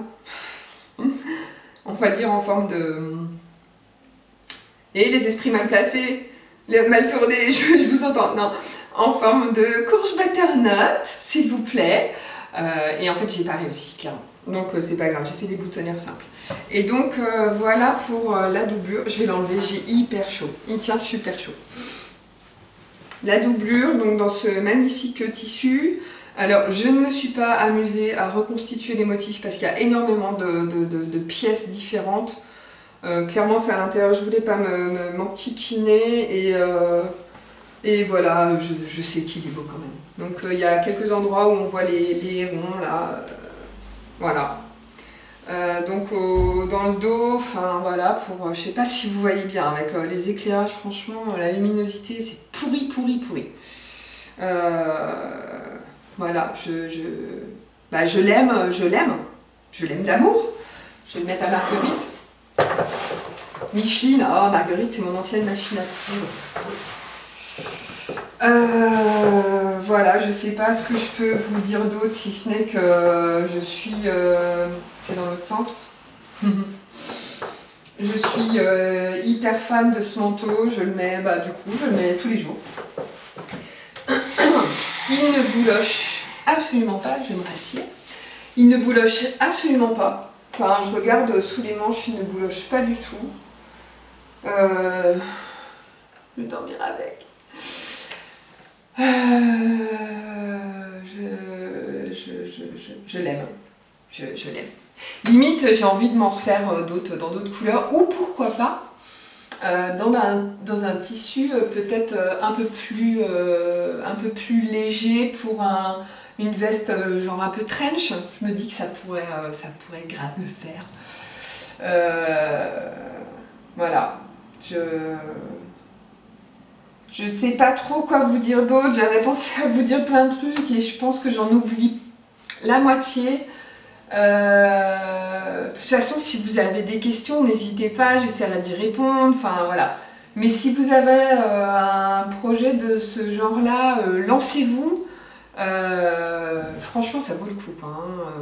On va dire en forme de... Et les esprits mal placés, les mal tournés, je vous entends. Non, en forme de courge butternut, s'il vous plaît. Et en fait, j'ai pas réussi, clairement. Donc, c'est pas grave, j'ai fait des boutonnières simples. Et donc, voilà pour la doublure. Je vais l'enlever, j'ai hyper chaud. Il tient super chaud. La doublure, donc dans ce magnifique tissu. Alors, je ne me suis pas amusée à reconstituer les motifs parce qu'il y a énormément de pièces différentes. Clairement, c'est à l'intérieur, je voulais pas m'enquiquiner et voilà, je sais qu'il est beau quand même. Donc, il y a quelques endroits où on voit les hérons là. Voilà. Donc dans le dos, enfin voilà, pour, je sais pas si vous voyez bien, avec les éclairages, franchement, la luminosité, c'est pourri. Voilà, je l'aime d'amour. Je vais le mettre à Marguerite. Micheline, oh Marguerite, c'est mon ancienne machine à coudre. Voilà, je sais pas ce que je peux vous dire d'autre, si ce n'est que je suis... c'est dans l'autre sens. Je suis hyper fan de ce manteau, je le mets, du coup, je le mets tous les jours. Il ne bouloche absolument pas, je vais me rassieds. Il ne bouloche absolument pas. Enfin, je regarde sous les manches, il ne bouloche pas du tout. Je vais dormir avec. Je l'aime. Je l'aime. Limite, j'ai envie de m'en refaire dans d'autres couleurs, ou pourquoi pas dans un tissu peut-être un peu plus léger pour une veste genre un peu trench. Je me dis que ça pourrait grave le faire. Voilà. Je sais pas trop quoi vous dire d'autre. J'avais pensé à vous dire plein de trucs et je pense que j'en oublie la moitié. De toute façon, si vous avez des questions, n'hésitez pas, j'essaierai d'y répondre, enfin voilà. Mais si vous avez un projet de ce genre-là, lancez-vous. Franchement, ça vaut le coup, quoi, hein.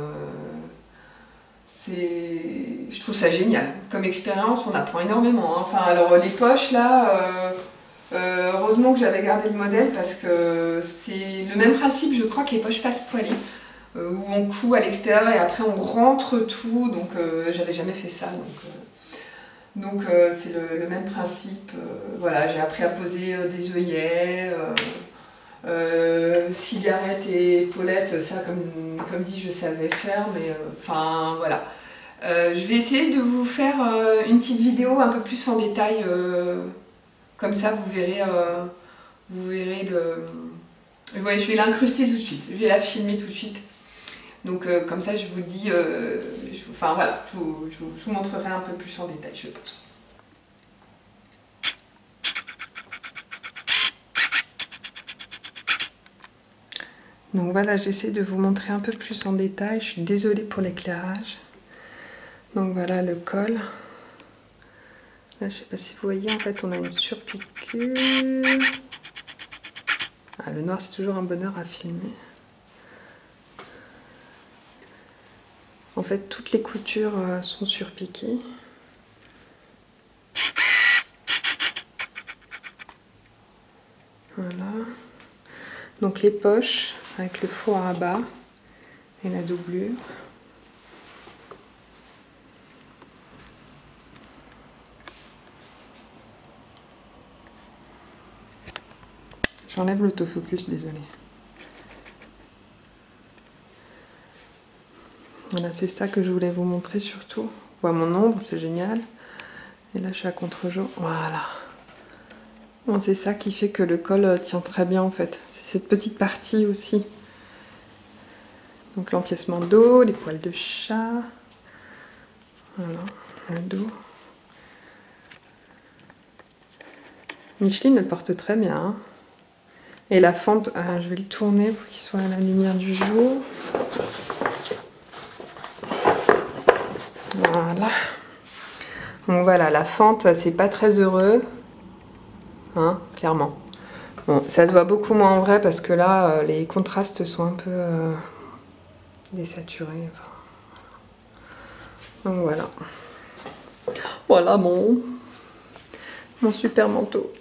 Je trouve ça génial. Comme expérience, on apprend énormément, hein. Enfin, alors les poches, là, heureusement que j'avais gardé le modèle parce que c'est le même principe, je crois, que les poches passepoilées. Où on coud à l'extérieur et après on rentre tout, donc j'avais jamais fait ça, donc c'est le même principe. Voilà, j'ai appris à poser des œillets, cigarettes et épaulettes, ça comme dit je savais faire, mais enfin voilà. Je vais essayer de vous faire une petite vidéo un peu plus en détail, comme ça vous verrez ouais, je vais l'incruster tout de suite, je vais la filmer tout de suite. Donc comme ça, je vous dis, enfin voilà, je vous montrerai un peu plus en détail, je pense. Donc voilà, j'essaie de vous montrer un peu plus en détail. Je suis désolée pour l'éclairage. Donc voilà le col. Là, je sais pas si vous voyez, en fait, on a une surpiqûre. Ah, le noir, c'est toujours un bonheur à filmer. En fait, toutes les coutures sont surpiquées. Voilà. Donc les poches avec le faux à bas et la doublure. J'enlève l'autofocus, désolée. Voilà, c'est ça que je voulais vous montrer surtout. On voit mon ombre, c'est génial. Et là, je suis à contre-jour. Voilà. Bon, c'est ça qui fait que le col tient très bien, en fait. C'est cette petite partie aussi. Donc l'empiècement de dos, les poils de chat. Voilà, le dos. Micheline le porte très bien, hein. Et la fente, je vais le tourner pour qu'il soit à la lumière du jour. Voilà. Donc voilà, la fente, c'est pas très heureux, hein, clairement. Bon, ça se voit beaucoup moins en vrai parce que là, les contrastes sont un peu désaturés. Enfin. Donc voilà. Voilà mon super manteau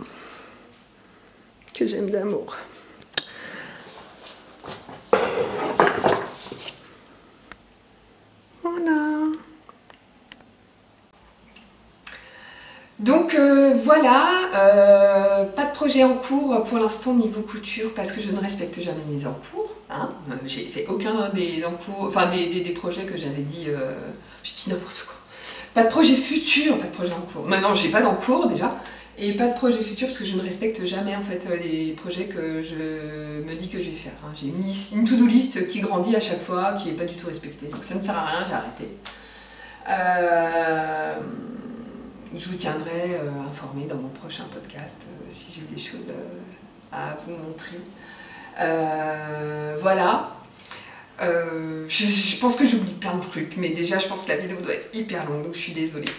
que j'aime d'amour. Voilà. Donc voilà, pas de projet en cours pour l'instant niveau couture parce que je ne respecte jamais mes encours. Hein. J'ai fait aucun des encours, enfin des projets que j'avais dit, je dis n'importe quoi. Pas de projet futur, pas de projet en cours. Maintenant j'ai pas d'encours déjà et pas de projet futur parce que je ne respecte jamais en fait les projets que je me dis que je vais faire. Hein. J'ai mis une to-do list qui grandit à chaque fois, qui n'est pas du tout respectée. Donc ça ne sert à rien, j'ai arrêté. Je vous tiendrai informé dans mon prochain podcast si j'ai des choses à vous montrer. Voilà. Je pense que j'oublie plein de trucs, mais déjà je pense que la vidéo doit être hyper longue, donc je suis désolée.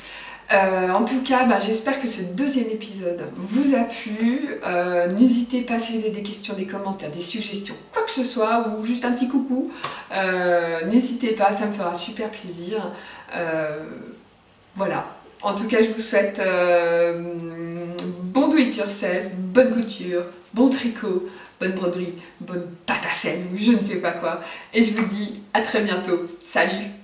En tout cas, j'espère que ce deuxième épisode vous a plu. N'hésitez pas si vous avez des questions, des commentaires, des suggestions, quoi que ce soit, ou juste un petit coucou. N'hésitez pas, ça me fera super plaisir. Voilà. En tout cas, je vous souhaite bon do it yourself, bonne couture, bon tricot, bonne broderie, bonne pâte à sel ou je ne sais pas quoi. Et je vous dis à très bientôt. Salut!